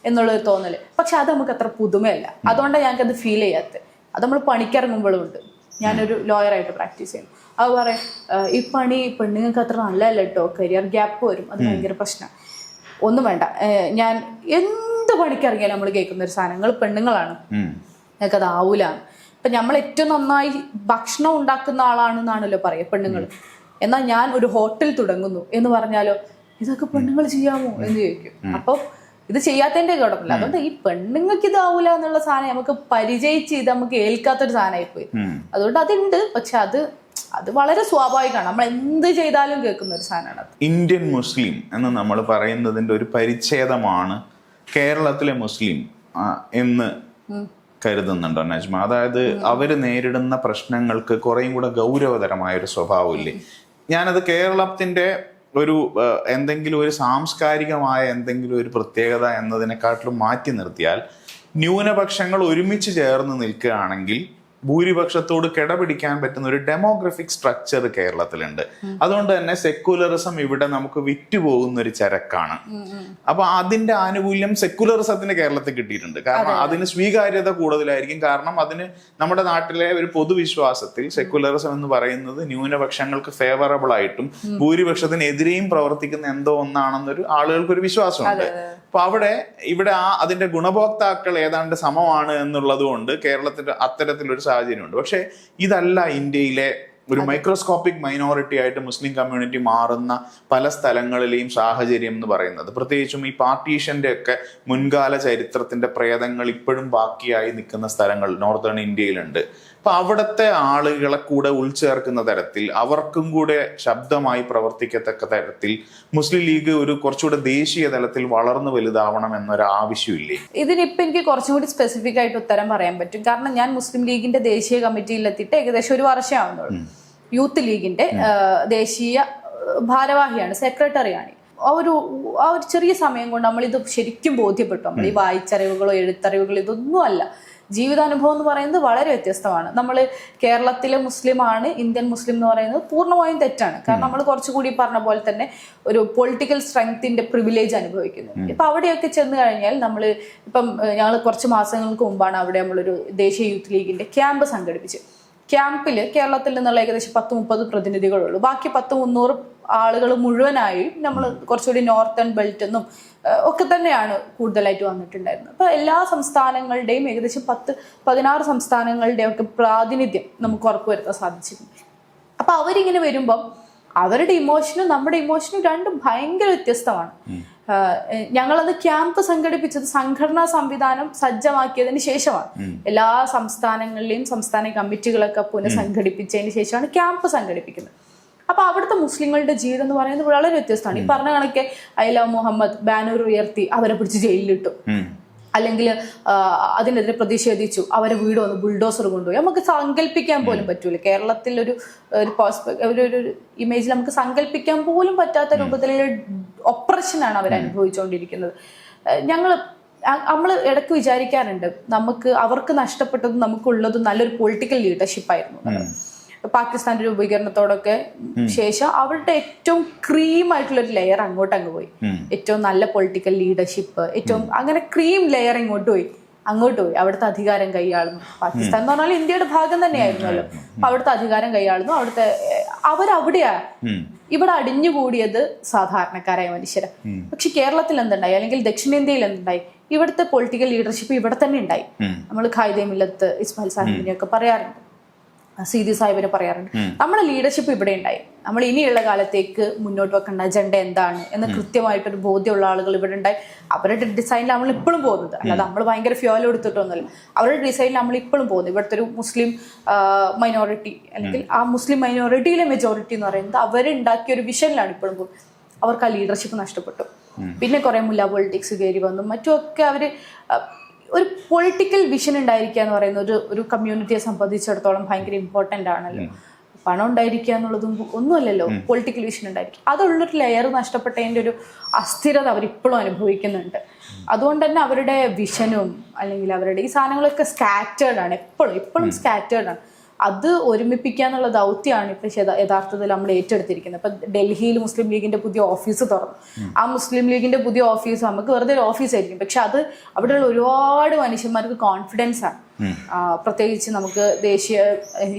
എന്നുള്ളൊരു തോന്നല്. പക്ഷെ അത് നമുക്ക് അത്ര പുതുമയല്ല. അതുകൊണ്ടാണ് ഞങ്ങൾക്കത് ഫീൽ ചെയ്യാത്തത്. അത് നമ്മൾ പണിക്കിറങ്ങുമ്പോഴും ഉണ്ട്. ഞാനൊരു ലോയറായിട്ട് പ്രാക്ടീസ് ചെയ്യുന്നു. അത് പറയാം ഈ പണി പെണ്ണുങ്ങൾക്ക് അത്ര നല്ലതല്ല കേട്ടോ, കരിയർ ഗ്യാപ്പ് വരും, അത് ഭയങ്കര പ്രശ്നമാണ്. ഒന്നും വേണ്ട, ഞാൻ എന്ത് പണിക്കിറങ്ങിയാലും നമ്മൾ കേൾക്കുന്ന ഒരു സാധനങ്ങൾ പെണ്ണുങ്ങളാണ്, ഞങ്ങൾക്ക് അത് ആവൂലാണ്. ഇപ്പം നമ്മൾ ഏറ്റവും നന്നായി ഭക്ഷണം ഉണ്ടാക്കുന്ന ആളാണെന്നാണല്ലോ പറയുക പെണ്ണുങ്ങൾ. എന്നാൽ ഞാൻ ഒരു ഹോട്ടൽ തുടങ്ങുന്നു എന്ന് പറഞ്ഞാലോ ഇതൊക്കെ പെണ്ണുങ്ങൾ ചെയ്യാമോ എന്ന് ചോദിക്കും. അപ്പോൾ ഇത് ചെയ്യാത്തതിന്റെ കുഴപ്പമില്ല. അതുകൊണ്ട് ഈ പെണ്ണുങ്ങൾക്ക് ഇതാവൂല എന്നുള്ള സാധനം നമുക്ക് പരിചയിച്ച് ഇത് നമുക്ക് ഏൽക്കാത്തൊരു സാധനമായിപ്പോയി. അതുകൊണ്ട് അതുണ്ട്, പക്ഷെ അത് വളരെ സ്വാഭാവികമാണ്. നമ്മൾ എന്ത് ചെയ്താലും കേൾക്കുന്ന ഒരു സാധനമാണ്. ഇന്ത്യൻ മുസ്ലിം എന്ന് നമ്മൾ പറയുന്നതിന്റെ ഒരു പരിച്ഛേദമാണ് കേരളത്തിലെ മുസ്ലിം എന്ന് കരുതുന്നുണ്ടോ നജ്മ? അതായത് അവര് നേരിടുന്ന പ്രശ്നങ്ങൾക്ക് കുറേയും കൂടെ ഗൗരവതരമായ ഒരു സ്വഭാവമില്ലേ? ഞാനത് കേരളത്തിന്റെ ഒരു എന്തെങ്കിലും ഒരു സാംസ്കാരികമായ എന്തെങ്കിലും ഒരു പ്രത്യേകത എന്നതിനെക്കാട്ടിലും മാറ്റി നിർത്തിയാൽ ന്യൂനപക്ഷങ്ങൾ ഒരുമിച്ച് ചേർന്ന് നിൽക്കുകയാണെങ്കിൽ ഭൂരിപക്ഷത്തോട് കിടപിടിക്കാൻ പറ്റുന്ന ഒരു ഡെമോഗ്രഫിക് സ്ട്രക്ചർ കേരളത്തിലുണ്ട്. അതുകൊണ്ട് തന്നെ സെക്യുലറിസം ഇവിടെ നമുക്ക് വിറ്റുപോകുന്ന ഒരു ചരക്കാണ്. അപ്പൊ അതിന്റെ ആനുകൂല്യം സെക്യുലറിസത്തിന് കേരളത്തിൽ കിട്ടിയിട്ടുണ്ട്. കാരണം അതിന് സ്വീകാര്യത കൂടുതലായിരിക്കും. കാരണം അതിന് നമ്മുടെ നാട്ടിലെ ഒരു പൊതുവിശ്വാസത്തിൽ സെക്യുലറിസം എന്ന് പറയുന്നത് ന്യൂനപക്ഷങ്ങൾക്ക് ഫേവറബിൾ ആയിട്ടും ഭൂരിപക്ഷത്തിനെതിരെയും പ്രവർത്തിക്കുന്ന എന്തോ ഒന്നാണെന്നൊരു ആളുകൾക്കൊരു വിശ്വാസമുണ്ട്. അപ്പൊ ഇവിടെ അതിന്റെ ഗുണഭോക്താക്കൾ ഏതാണ്ട് സമമാണ് എന്നുള്ളത് കൊണ്ട് കേരളത്തിന്റെ അത്തരത്തിലൊരു സാഹചര്യമുണ്ട്. പക്ഷെ ഇതല്ല ഇന്ത്യയിലെ ഒരു മൈക്രോസ്കോപ്പിക് മൈനോറിറ്റി ആയിട്ട് മുസ്ലിം കമ്മ്യൂണിറ്റി മാറുന്ന പല സ്ഥലങ്ങളിലെയും സാഹചര്യം എന്ന് പറയുന്നത്. പ്രത്യേകിച്ചും ഈ പാർട്ടീഷന്റെ ഒക്കെ മുൻകാല ചരിത്രത്തിന്റെ പ്രേതങ്ങൾ ഇപ്പോഴും ബാക്കിയായി നിൽക്കുന്ന സ്ഥലങ്ങൾ നോർത്തേൺ ഇന്ത്യയിലുണ്ട്. അപ്പൊ അവിടുത്തെ ആളുകളെ കൂടെ ഉൾച്ചേർക്കുന്ന തരത്തിൽ അവർക്കും കൂടെ ശബ്ദമായി പ്രവർത്തിക്കത്തക്ക തരത്തിൽ മുസ്ലിം ലീഗ് ഒരു കുറച്ചുകൂടെ ദേശീയ തലത്തിൽ വളർന്നു വലുതാവണം എന്നൊരു ആവശ്യമില്ലേ? ഇതിനിപ്പോ എനിക്ക് കുറച്ചും കൂടി സ്പെസിഫിക് ആയിട്ട് ഉത്തരം പറയാൻ പറ്റും. കാരണം ഞാൻ മുസ്ലിം ലീഗിന്റെ ദേശീയ കമ്മിറ്റിയിലെത്തിയിട്ട് ഏകദേശം ഒരു വർഷമാവുന്നുള്ളൂ. യൂത്ത് ലീഗിന്റെ ദേശീയ ഭാരവാഹിയാണ്, സെക്രട്ടറിയാണ്. ആ ഒരു ചെറിയ സമയം കൊണ്ട് നമ്മളിത് ശരിക്കും ബോധ്യപ്പെട്ടു. നമ്മൾ ഈ വായിച്ചറിവുകളോ എഴുത്തറിവുകളോ ഇതൊന്നും അല്ല. ജീവിതാനുഭവം എന്ന് പറയുന്നത് വളരെ വ്യത്യസ്തമാണ്. നമ്മൾ കേരളത്തിലെ മുസ്ലിമാണ് ഇന്ത്യൻ മുസ്ലിം എന്ന് പറയുന്നത് പൂർണ്ണമായും തെറ്റാണ്. കാരണം നമ്മൾ കുറച്ചുകൂടി പറഞ്ഞ പോലെ തന്നെ ഒരു പൊളിറ്റിക്കൽ സ്ട്രെങ്ത്തിന്റെ പ്രിവിലേജ് അനുഭവിക്കുന്നു. ഇപ്പൊ അവിടെയൊക്കെ ചെന്ന് കഴിഞ്ഞാൽ ഞങ്ങൾ കുറച്ച് മാസങ്ങൾക്ക് മുമ്പാണ് അവിടെ നമ്മളൊരു ദേശീയ യൂത്ത് ലീഗിന്റെ ക്യാമ്പ് സംഘടിപ്പിച്ചു. ക്യാമ്പിൽ കേരളത്തിൽ നിന്നുള്ള ഏകദേശം 10-30 പ്രതിനിധികളുള്ളൂ. ബാക്കി 100-300 ആളുകൾ മുഴുവനായി നമ്മൾ കുറച്ചുകൂടി നോർത്തേൺ ബെൽറ്റ് എന്നും ഒക്കെ തന്നെയാണ് കൂടുതലായിട്ട് വന്നിട്ടുണ്ടായിരുന്നത്. അപ്പൊ എല്ലാ സംസ്ഥാനങ്ങളുടെയും ഏകദേശം 10-16 സംസ്ഥാനങ്ങളുടെയും ഒക്കെ പ്രാതിനിധ്യം നമുക്ക് ഉറപ്പുവരുത്താൻ സാധിച്ചിട്ടുണ്ട്. അപ്പൊ അവരിങ്ങനെ വരുമ്പം അവരുടെ ഇമോഷനും നമ്മുടെ ഇമോഷനും രണ്ടും ഭയങ്കര വ്യത്യസ്തമാണ്. ഞങ്ങളത് ക്യാമ്പ് സംഘടിപ്പിച്ചത് സംഘടനാ സംവിധാനം സജ്ജമാക്കിയതിന് ശേഷമാണ്. എല്ലാ സംസ്ഥാനങ്ങളിലെയും സംസ്ഥാന കമ്മിറ്റികളൊക്കെ പുനഃസംഘടിപ്പിച്ചതിന് ശേഷമാണ് ക്യാമ്പ് സംഘടിപ്പിക്കുന്നത്. അപ്പൊ അവിടുത്തെ മുസ്ലിങ്ങളുടെ ജീവിതം എന്ന് പറയുന്നത് വളരെ വ്യത്യസ്തമാണ്. ഈ പറഞ്ഞ കണക്കെ ഐ ലവ് മുഹമ്മദ് ബാനർ ഉയർത്തി അവരെ പിടിച്ച് ജയിലിലിട്ടു, അല്ലെങ്കിൽ അതിനെതിരെ പ്രതിഷേധിച്ചു, അവരെ വീട് വന്ന് ബുൾഡോസർ കൊണ്ടുപോയി. നമുക്ക് സങ്കല്പിക്കാൻ പോലും പറ്റൂല. കേരളത്തിൽ ഒരു ഇമേജിൽ നമുക്ക് സങ്കല്പിക്കാൻ പോലും പറ്റാത്ത രൂപത്തിലുള്ള ഒപ്രഷനാണ് അവർ അനുഭവിച്ചുകൊണ്ടിരിക്കുന്നത്. നമ്മൾ ഇടയ്ക്ക് വിചാരിക്കാറുണ്ട്, അവർക്ക് നഷ്ടപ്പെട്ടതും നമുക്കുള്ളതും നല്ലൊരു പൊളിറ്റിക്കൽ ലീഡർഷിപ്പ് ആയിരുന്നു. പാകിസ്ഥാന്റെ രൂപീകരണത്തോടൊക്കെ ശേഷം അവരുടെ ഏറ്റവും ക്രീം ആയിട്ടുള്ള ഒരു ലെയർ അങ്ങ് പോയി. ഏറ്റവും നല്ല പൊളിറ്റിക്കൽ ലീഡർഷിപ്പ്, ഏറ്റവും അങ്ങനെ ക്രീം ലെയർ അങ്ങോട്ട് പോയി. അവിടുത്തെ അധികാരം കൈയാളുന്നു. പാകിസ്ഥാൻ എന്ന് പറഞ്ഞാൽ ഇന്ത്യയുടെ ഭാഗം തന്നെയായിരുന്നല്ലോ. അവിടുത്തെ അധികാരം കൈയാളുന്നു. അവരവിടെയാ. ഇവിടെ അടിഞ്ഞുകൂടിയത് സാധാരണക്കാരായ മനുഷ്യര്. പക്ഷെ കേരളത്തിൽ എന്തുണ്ടായി, അല്ലെങ്കിൽ ദക്ഷിണേന്ത്യയിൽ എന്തുണ്ടായി? ഇവിടുത്തെ പൊളിറ്റിക്കൽ ലീഡർഷിപ്പ് ഇവിടെ തന്നെ ഉണ്ടായി. നമ്മൾ ഖായിദെ മില്ലത്ത് ഇസ്മായിൽ സാഹിബിനെയൊക്കെ പറയാറുണ്ട്, സീതി സാഹിബിനെ പറയാറുണ്ട്. നമ്മുടെ ലീഡർഷിപ്പ് ഇവിടെ ഉണ്ടായി. നമ്മൾ ഇനിയുള്ള കാലത്തേക്ക് മുന്നോട്ട് വെക്കേണ്ട അജണ്ട എന്താണ് എന്ന് കൃത്യമായിട്ടൊരു ബോധ്യമുള്ള ആളുകൾ ഇവിടെ ഉണ്ടായി. അവരുടെ ഡിസൈനിൽ നമ്മൾ ഇപ്പോഴും പോകുന്നത്, അല്ലാതെ നമ്മൾ ഭയങ്കര ഫ്യോൽ എടുത്തിട്ടൊന്നുമല്ല. അവരുടെ ഡിസൈനിൽ നമ്മൾ ഇപ്പോഴും പോകുന്നത്. ഇവിടുത്തെ ഒരു മുസ്ലിം മൈനോറിറ്റി, അല്ലെങ്കിൽ ആ മുസ്ലിം മൈനോറിറ്റിയിലെ മെജോറിറ്റി എന്ന് പറയുന്നത് അവരുണ്ടാക്കിയ ഒരു വിഷനിലാണ് ഇപ്പോഴും പോകുന്നത്. അവർക്ക് ആ ലീഡർഷിപ്പ് നഷ്ടപ്പെട്ടു. പിന്നെ കുറെ മുല്ല പൊളിറ്റിക്സ് കയറി വന്നു. മറ്റുമൊക്കെ അവര് ഒരു പൊളിറ്റിക്കൽ വിഷൻ ഉണ്ടായിരിക്കുക എന്ന് പറയുന്നത് ഒരു കമ്മ്യൂണിറ്റിയെ സംബന്ധിച്ചിടത്തോളം ഭയങ്കര ഇമ്പോർട്ടൻ്റ് ആണല്ലോ. പണം ഉണ്ടായിരിക്കുക എന്നുള്ളതും ഒന്നുമല്ലല്ലോ. പൊളിറ്റിക്കൽ വിഷൻ ഉണ്ടായിരിക്കും. അതുള്ളൊരു ലെയർ നഷ്ടപ്പെട്ടതിൻ്റെ ഒരു അസ്ഥിരത അവരിപ്പോഴും അനുഭവിക്കുന്നുണ്ട്. അതുകൊണ്ട് തന്നെ അവരുടെ വിഷനും അല്ലെങ്കിൽ അവരുടെ ഈ സാധനങ്ങളൊക്കെ സ്കാറ്റേർഡ് ആണ്. എപ്പോഴും സ്കാറ്റേർഡ് ആണ്. അത് ഒരുമിപ്പിക്കുക എന്നുള്ള ദൗത്യമാണ് ഇപ്പം യഥാർത്ഥത്തിൽ നമ്മൾ ഏറ്റെടുത്തിരിക്കുന്നത്. ഇപ്പം ഡൽഹിയിൽ മുസ്ലിം ലീഗിന്റെ പുതിയ ഓഫീസ് തുറന്നു. ആ മുസ്ലിം ലീഗിന്റെ പുതിയ ഓഫീസ് നമുക്ക് വെറുതെ ഒരു ഓഫീസായിരിക്കും, പക്ഷെ അത് അവിടെയുള്ള ഒരുപാട് മനുഷ്യന്മാർക്ക് കോൺഫിഡൻസ് ആണ്. പ്രത്യേകിച്ച് നമുക്ക് ദേശീയ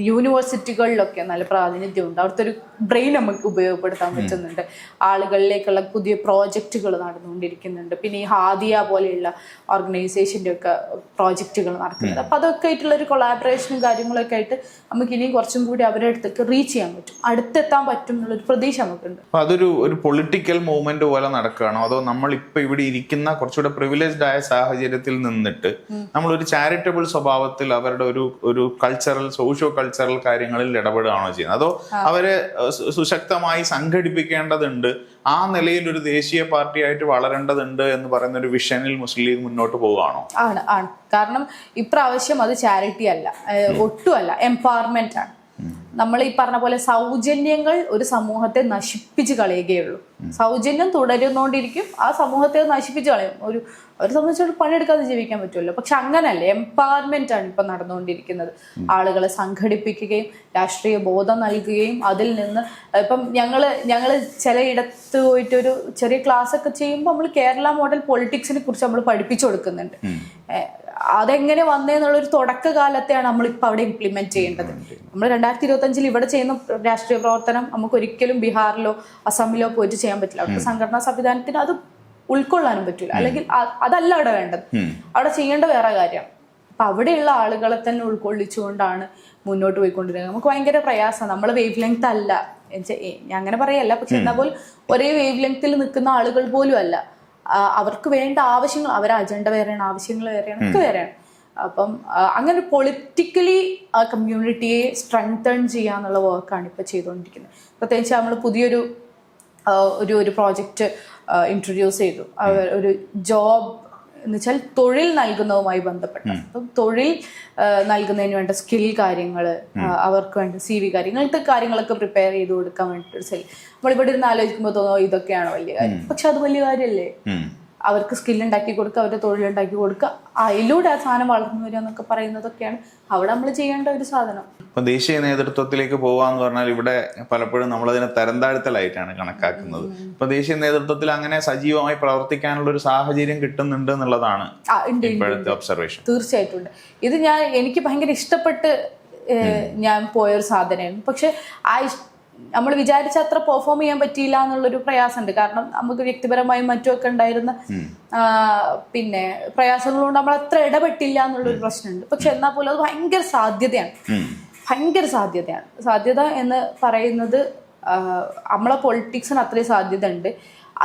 യൂണിവേഴ്സിറ്റികളിലൊക്കെ നല്ല പ്രാതിനിധ്യമുണ്ട്. അവിടുത്തെ ഒരു ബ്രെയിൻ നമുക്ക് ഉപയോഗപ്പെടുത്താൻ പറ്റുന്നുണ്ട്. ആളുകളിലേക്കുള്ള പുതിയ പ്രോജക്റ്റുകൾ നടന്നുകൊണ്ടിരിക്കുന്നുണ്ട്. പിന്നെ ഈ ഹാദിയ പോലെയുള്ള ഓർഗനൈസേഷൻ്റെ ഒക്കെ പ്രോജക്റ്റുകൾ നടക്കുന്നുണ്ട്. അപ്പം അതൊക്കെ ആയിട്ടുള്ള ഒരു കൊളാബറേഷനും കാര്യങ്ങളൊക്കെ ആയിട്ട് നമുക്ക് ഇനിയും കുറച്ചും കൂടി അവരുടെ അടുത്തേക്ക് റീച്ച് ചെയ്യാൻ പറ്റും, അടുത്തെത്താൻ പറ്റും എന്നുള്ളൊരു പ്രതീക്ഷ നമുക്കുണ്ട്. അതൊരു പൊളിറ്റിക്കൽ മൂവ്മെന്റ് പോലെ നടക്കുകയാണോ, അതോ നമ്മൾ ഇപ്പൊ ഇവിടെ ഇരിക്കുന്ന കുറച്ചുകൂടെ പ്രിവിലേജ്ഡ് ആയ സാഹചര്യത്തിൽ നിന്നിട്ട് നമ്മളൊരു ചാരിറ്റബിൾ സ്വഭാവത്തിൽ അവരുടെ ഒരു കൾച്ചറൽ സോഷ്യോ കൾച്ചറൽ കാര്യങ്ങളിൽ ഇടപെടുകയാണോ ചെയ്യുന്നത്, അതോ അവരെ സുശക്തമായി സംഘടിപ്പിക്കേണ്ടതുണ്ട്, ആ നിലയിൽ ഒരു ദേശീയ പാർട്ടിയായിട്ട് വളരേണ്ടതുണ്ട് എന്ന് പറയുന്ന ഒരു വിഷനിൽ മുസ്ലിം ലീഗ് മുന്നോട്ട് പോവുകയാണോ? ആണ്. കാരണം ഇപ്രാവശ്യം അത് ചാരിറ്റി അല്ല, ഒട്ടുമല്ല, എംപവർമെന്റ് ആണ്. നമ്മൾ ഈ പറഞ്ഞ പോലെ സൗജന്യങ്ങൾ ഒരു സമൂഹത്തെ നശിപ്പിച്ച് കളയുകയുള്ളൂ. സൗജന്യം തുടരുന്നോണ്ടിരിക്കും, ആ സമൂഹത്തെ നശിപ്പിച്ച് കളയും. അവരെ സംബന്ധിച്ചോട് പണിയെടുക്കാതെ ജീവിക്കാൻ പറ്റുമല്ലോ. പക്ഷെ അങ്ങനല്ല, എംപവർമെന്റ് ആണ് ഇപ്പൊ നടന്നുകൊണ്ടിരിക്കുന്നത്. ആളുകളെ സംഘടിപ്പിക്കുകയും രാഷ്ട്രീയ ബോധം നൽകുകയും അതിൽ നിന്ന് ഇപ്പം ഞങ്ങള് ചിലയിടത്ത് പോയിട്ട് ഒരു ചെറിയ ക്ലാസ് ഒക്കെ ചെയ്യുമ്പോൾ നമ്മൾ കേരള മോഡൽ പൊളിറ്റിക്സിനെ കുറിച്ച് നമ്മൾ പഠിപ്പിച്ചു കൊടുക്കുന്നുണ്ട്. അതെങ്ങനെ വന്നേന്നുള്ളൊരു തുടക്കകാലത്തെയാണ് നമ്മളിപ്പോൾ അവിടെ ഇംപ്ലിമെന്റ് ചെയ്യേണ്ടത്. നമ്മൾ 2025 ഇവിടെ ചെയ്യുന്ന രാഷ്ട്രീയ പ്രവർത്തനം നമുക്ക് ഒരിക്കലും ബീഹാറിലോ അസമിലോ പോയിട്ട് ചെയ്യാൻ പറ്റില്ല. അവിടുത്തെ സംഘടനാ സംവിധാനത്തിന് അത് ഉൾക്കൊള്ളാനും പറ്റില്ല. അല്ലെങ്കിൽ അതല്ല അവിടെ വേണ്ടത്. അവിടെ ചെയ്യേണ്ട വേറെ കാര്യമാണ്. അപ്പൊ അവിടെയുള്ള ആളുകളെ തന്നെ ഉൾക്കൊള്ളിച്ചുകൊണ്ടാണ് മുന്നോട്ട് പോയിക്കൊണ്ടിരിക്കുന്നത്. നമുക്ക് ഭയങ്കര പ്രയാസമാണ്. നമ്മൾ വേവ് ലെങ്ത് അല്ല, ഞാൻ അങ്ങനെ പറയല്ല, പക്ഷെ എന്നാൽ പോലും ഒരേ വേവ് ലെങ്ത്തിൽ നിൽക്കുന്ന ആളുകൾ പോലും അല്ല. അവർക്ക് വേണ്ട ആവശ്യങ്ങൾ, അവരുടെ അജണ്ട വേറെയാണ്, ആവശ്യങ്ങൾ വേറെയാണ്, ഒക്കെ വേറെയാണ്. അപ്പം അങ്ങനെ പൊളിറ്റിക്കലി ആ കമ്മ്യൂണിറ്റിയെ സ്ട്രെങ്തൺ ചെയ്യാന്നുള്ള വർക്കാണ് ഇപ്പൊ ചെയ്തുകൊണ്ടിരിക്കുന്നത്. പ്രത്യേകിച്ച് നമ്മൾ പുതിയൊരു ഒരു പ്രോജക്റ്റ് ഇൻട്രൊഡ്യൂസ് ചെയ്തു. ഒരു ജോബ് എന്ന് വെച്ചാൽ തൊഴിൽ നൽകുന്നതുമായി ബന്ധപ്പെട്ട, അപ്പം തൊഴിൽ നൽകുന്നതിന് വേണ്ട സ്കിൽ കാര്യങ്ങൾ, അവർക്ക് വേണ്ട CV കാര്യങ്ങളത്തെ കാര്യങ്ങളൊക്കെ പ്രിപ്പയർ ചെയ്ത് കൊടുക്കാൻ വേണ്ടിയിട്ട് ഒരു സെൽ. നമ്മളിവിടെ ഇരുന്ന് ആലോചിക്കുമ്പോൾ തോന്നുന്നു ഇതൊക്കെയാണ് വലിയ കാര്യം, പക്ഷെ അത് വലിയ കാര്യമല്ലേ? അവർക്ക് സ്കില്ലുണ്ടാക്കി കൊടുക്കുക, അവരുടെ തൊഴിലുണ്ടാക്കി കൊടുക്കുക, അതിലൂടെ ആ സാധനം വളർന്നു വരിക എന്നൊക്കെ പറയുന്നതൊക്കെയാണ് അവിടെ നമ്മൾ ചെയ്യേണ്ട ഒരു സാധനം. ഇപ്പൊ ദേശീയ നേതൃത്വത്തിലേക്ക് പോവാന്ന് പറഞ്ഞാൽ ഇവിടെ പലപ്പോഴും നമ്മളതിനെ തരംതാഴ്ത്തലായിട്ടാണ് കണക്കാക്കുന്നത്. ഇപ്പൊ ദേശീയ നേതൃത്വത്തിൽ അങ്ങനെ സജീവമായി പ്രവർത്തിക്കാനുള്ള ഒരു സാഹചര്യം കിട്ടുന്നുണ്ട് എന്നുള്ളതാണ് ഇപ്പോഴത്തെ ഒബ്സർവേഷൻ. തീർച്ചയായിട്ടും ഉണ്ട്. ഇത് എനിക്ക് ഭയങ്കര ഇഷ്ടപ്പെട്ട് ഞാൻ പോയൊരു സാധനമായിരുന്നു. പക്ഷെ നമ്മൾ വിചാരിച്ച അത്ര പെർഫോം ചെയ്യാൻ പറ്റിയില്ല എന്നുള്ളൊരു പ്രയാസമുണ്ട്. കാരണം നമുക്ക് വ്യക്തിപരമായും മറ്റുമൊക്കെ ഉണ്ടായിരുന്ന പിന്നെ പ്രയാസങ്ങളുകൊണ്ട് നമ്മൾ അത്ര ഇടപെട്ടില്ല എന്നുള്ളൊരു പ്രശ്നമുണ്ട്. പക്ഷെ എന്നാൽ പോലും അത് ഭയങ്കര സാധ്യതയാണ്. സാധ്യത എന്ന് പറയുന്നത് നമ്മളെ പൊളിറ്റിക്സിന് അത്രയും സാധ്യത ഉണ്ട്.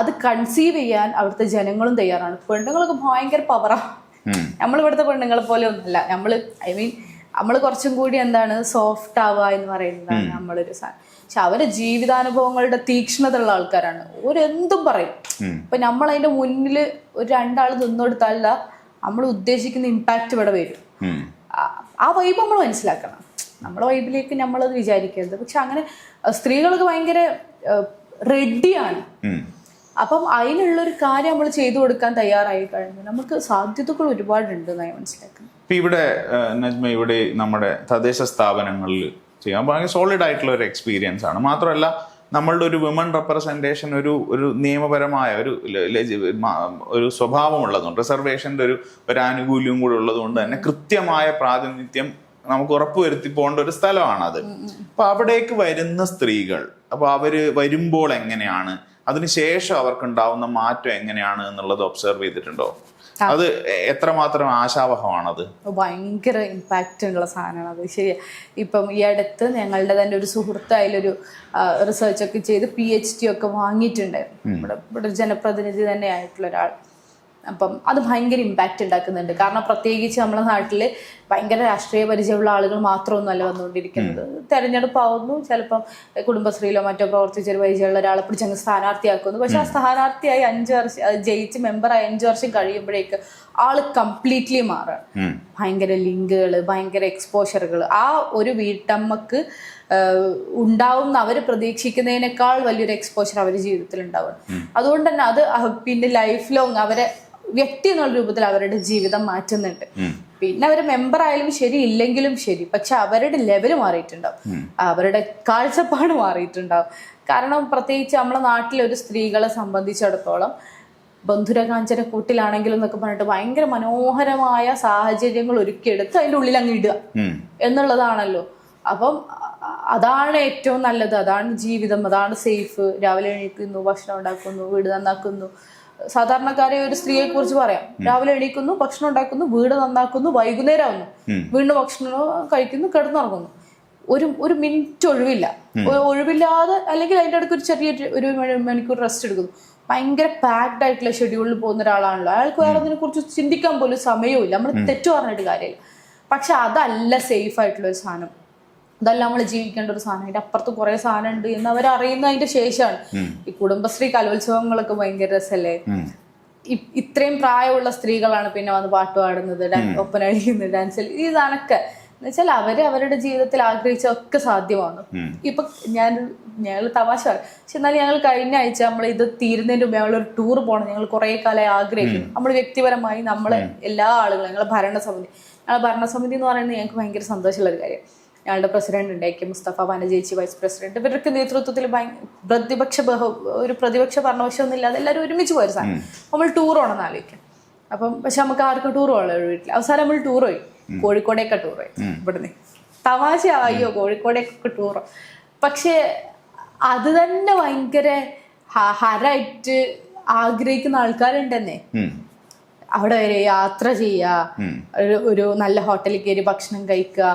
അത് കൺസീവ് ചെയ്യാൻ അവിടുത്തെ ജനങ്ങളും തയ്യാറാണ്. പെണ്ണുങ്ങളൊക്കെ ഭയങ്കര പവറാണ്. നമ്മളിവിടുത്തെ പെണ്ണുങ്ങളെ പോലെ ഒന്നുമല്ല. നമ്മൾ കുറച്ചും കൂടി എന്താണ് സോഫ്റ്റ് ആവുക എന്ന് പറയുന്നതാണ് നമ്മളൊരു സാധനം. പക്ഷെ അവരെ ജീവിതാനുഭവങ്ങളുടെ തീക്ഷ്ണത ഉള്ള ആൾക്കാരാണ്. ഓരെന്തും പറയും. ഇപ്പൊ നമ്മൾ അതിന്റെ മുന്നിൽ ഒരു രണ്ടാൾ നിന്നോടുത്തല്ല നമ്മൾ ഉദ്ദേശിക്കുന്ന ഇമ്പാക്റ്റ് ഇവിടെ വരും. ആ വൈബ് നമ്മൾ മനസ്സിലാക്കണം. നമ്മളെ വൈബിലേക്ക് നമ്മളത് വിചാരിക്കരുത്. പക്ഷെ അങ്ങനെ സ്ത്രീകൾക്ക് ഭയങ്കര റെഡിയാണ്. അപ്പം അതിനുള്ളൊരു കാര്യം നമ്മൾ ചെയ്തു കൊടുക്കാൻ തയ്യാറായി കഴിഞ്ഞു നമുക്ക് സാധ്യതകൾ ഒരുപാടുണ്ട് എന്നാണ് മനസ്സിലാക്കുന്നത്. ഇപ്പം ഇവിടെ നജ്മ, ഇവിടെ നമ്മുടെ തദ്ദേശ സ്ഥാപനങ്ങളിൽ ചെയ്യാൻ ഭയങ്കര സോളിഡ് ആയിട്ടുള്ള ഒരു എക്സ്പീരിയൻസ് ആണ്. മാത്രമല്ല നമ്മളുടെ ഒരു വിമൻ റെപ്രസെൻറ്റേഷൻ ഒരു നിയമപരമായ ഒരു സ്വഭാവമുള്ളതുകൊണ്ട്, റിസർവേഷൻ്റെ ഒരു ആനുകൂല്യം കൂടെ ഉള്ളതുകൊണ്ട് തന്നെ കൃത്യമായ പ്രാതിനിധ്യം നമുക്ക് ഉറപ്പുവരുത്തി പോകേണ്ട ഒരു സ്ഥലമാണത്. അപ്പൊ അവിടേക്ക് വരുന്ന സ്ത്രീകൾ, അപ്പൊ അവര് വരുമ്പോൾ എങ്ങനെയാണ്, അതിനുശേഷം അവർക്കുണ്ടാവുന്ന മാറ്റം എങ്ങനെയാണ് എന്നുള്ളത് ഒബ്സർവ് ചെയ്തിട്ടുണ്ടോ? അത് എത്രമാത്രം ആശാവഹമാണത്? ഭയങ്കര ഇമ്പാക്റ്റ് ഉള്ള സാധനമാണ് അത്. ശരിയാ. ഇപ്പം ഈ അടുത്ത് ഞങ്ങളുടെ തന്നെ ഒരു സുഹൃത്ത് അതിലൊരു റിസർച്ച് ഒക്കെ ചെയ്ത് PhD ഒക്കെ വാങ്ങിയിട്ടുണ്ടായിരുന്നു. ഇവിടെ ജനപ്രതിനിധി തന്നെ ആയിട്ടുള്ള ഒരാൾ. അപ്പം അത് ഭയങ്കര ഇമ്പാക്റ്റ് ഉണ്ടാക്കുന്നുണ്ട്. കാരണം പ്രത്യേകിച്ച് നമ്മുടെ നാട്ടിൽ ഭയങ്കര രാഷ്ട്രീയ പരിചയമുള്ള ആളുകൾ മാത്രമൊന്നുമല്ല വന്നുകൊണ്ടിരിക്കുന്നത്. തെരഞ്ഞെടുപ്പാവുന്നു, ചിലപ്പം കുടുംബശ്രീയിലോ മറ്റോ പ്രവർത്തിച്ചൊരു പരിചയമുള്ള ഒരാളെ പിടിച്ചങ്ങ് സ്ഥാനാർത്ഥിയാക്കുന്നു. പക്ഷെ ആ സ്ഥാനാർത്ഥിയായി 5 വർഷം ജയിച്ച് മെമ്പറായി 5 വർഷം കഴിയുമ്പോഴേക്ക് ആള് കംപ്ലീറ്റ്ലി മാറുകയാണ്. ഭയങ്കര ലിങ്കുകൾ, ഭയങ്കര എക്സ്പോഷറുകൾ. ആ ഒരു വീട്ടമ്മക്ക് ഉണ്ടാവുന്ന അവർ പ്രതീക്ഷിക്കുന്നതിനേക്കാൾ വലിയൊരു എക്സ്പോഷർ അവരുടെ ജീവിതത്തിൽ ഉണ്ടാവുകയാണ്. അതുകൊണ്ട് തന്നെ അത് പിന്നെ ലൈഫ് ലോങ് അവരെ വ്യക്തി എന്നുള്ള രൂപത്തിൽ അവരുടെ ജീവിതം മാറ്റുന്നുണ്ട്. പിന്നെ അവർ മെമ്പർ ആയാലും ശരി, ഇല്ലെങ്കിലും ശരി, പക്ഷെ അവരുടെ ലെവല് മാറിയിട്ടുണ്ടാവും, അവരുടെ കാഴ്ചപ്പാട് മാറിയിട്ടുണ്ടാവും. കാരണം പ്രത്യേകിച്ച് നമ്മളെ നാട്ടിലെ ഒരു സ്ത്രീകളെ സംബന്ധിച്ചിടത്തോളം ബന്ധുരകാഞ്ചന കൂട്ടിലാണെങ്കിലും എന്നൊക്കെ പറഞ്ഞിട്ട് ഭയങ്കര മനോഹരമായ സാഹചര്യങ്ങൾ ഒരുക്കിയെടുത്ത് അതിൻ്റെ ഉള്ളിൽ അങ്ങ് ഇടുക എന്നുള്ളതാണല്ലോ. അപ്പം അതാണ് ഏറ്റവും നല്ലത്, അതാണ് ജീവിതം, അതാണ് സേഫ്. രാവിലെ എണീക്കുന്നു, ഭക്ഷണം ഉണ്ടാക്കുന്നു, വീട് നന്നാക്കുന്നു. സാധാരണക്കാരെ ഒരു സ്ത്രീയെ കുറിച്ച് പറയാം. രാവിലെ എണീക്കുന്നു, ഭക്ഷണം ഉണ്ടാക്കുന്നു, വീട് നന്നാക്കുന്നു, വൈകുന്നേരം ആവുന്നു, വീണ്ടും ഭക്ഷണം കഴിക്കുന്നു, കിടന്നുറങ്ങുന്നു. ഒരു മിനിറ്റ് ഒഴിവില്ലാതെ, അല്ലെങ്കിൽ അതിൻ്റെ അടുക്ക് ഒരു ചെറിയ ഒരു മണിക്കൂർ റെസ്റ്റ് എടുക്കുന്നു. ഭയങ്കര പാക്ഡ് ആയിട്ടുള്ള ഷെഡ്യൂളിൽ പോകുന്ന ഒരാളാണല്ലോ. അയാൾക്ക് വേറെ അതിനെ കുറിച്ച് ചിന്തിക്കാൻ പോലും സമയവുമില്ല. നമ്മൾ തെറ്റു പറഞ്ഞിട്ട് കാര്യമില്ല. പക്ഷെ അതല്ല സേഫ് ആയിട്ടുള്ള ഒരു സാധനം, അതല്ല നമ്മൾ ജീവിക്കേണ്ട ഒരു സാധനം. അതിന്റെ അപ്പുറത്ത് കുറെ സാധനം ഉണ്ട് എന്ന് അവരറിയുന്നതിന്റെ ശേഷമാണ്. ഈ കുടുംബശ്രീ കലോത്സവങ്ങളൊക്കെ ഭയങ്കര രസല്ലേ. ഇത്രയും പ്രായമുള്ള സ്ത്രീകളാണ് പിന്നെ വന്ന് പാട്ട് പാടുന്നത്, ഒപ്പന കളിക്കുന്നത്, ഡാൻസ്, ഈ സാധനമൊക്കെ എന്നുവെച്ചാൽ അവരുടെ ജീവിതത്തിൽ ആഗ്രഹിച്ചതൊക്കെ സാധ്യമാണ്. ഇപ്പൊ ഞങ്ങൾ തമാശ പറയും, പക്ഷെ എന്നാലും ഞങ്ങൾ കഴിഞ്ഞ ആഴ്ച നമ്മൾ ഇത് തീരുന്നതിന് മുമ്പ് ഞങ്ങളൊരു ടൂർ പോകണം ഞങ്ങൾ കുറെ കാലമായി ആഗ്രഹിക്കുന്നു. നമ്മൾ വ്യക്തിപരമായി നമ്മളെ എല്ലാ ആളുകളും, ഞങ്ങളെ ഭരണസമിതി എന്ന് പറയുന്നത് ഞങ്ങൾക്ക് ഭയങ്കര സന്തോഷമുള്ള ഒരു കാര്യം. ഞങ്ങളുടെ പ്രസിഡന്റ് ഉണ്ട് AK മുസ്തഫ, വനജേച്ചി വൈസ് പ്രസിഡന്റ്. ഇവരുടെ നേതൃത്വത്തിൽ പ്രതിപക്ഷ ഭരണപക്ഷമൊന്നും ഇല്ലാതെ എല്ലാവരും ഒരുമിച്ച് പോയൊരു സാധനം. നമ്മൾ ടൂർ പോകണമെന്ന് ആലോചിക്കാം. അപ്പം പക്ഷെ നമുക്ക് ആർക്കും ടൂർ പോകണല്ലോ വീട്ടിൽ. അവസാനം നമ്മൾ ടൂർ പോയി, കോഴിക്കോടേക്ക് ടൂർ പോയി. ഇവിടുന്ന് തമാശ, അയ്യോ കോഴിക്കോടേക്കൊക്കെ ടൂർ. പക്ഷെ അത് തന്നെ ഭയങ്കര ഹരായിട്ട് ആഗ്രഹിക്കുന്ന ആൾക്കാരുണ്ടെന്നേ. അവിടെ വരെ യാത്ര ചെയ്യുക, ഒരു നല്ല ഹോട്ടലിൽ കയറി ഭക്ഷണം കഴിക്കുക,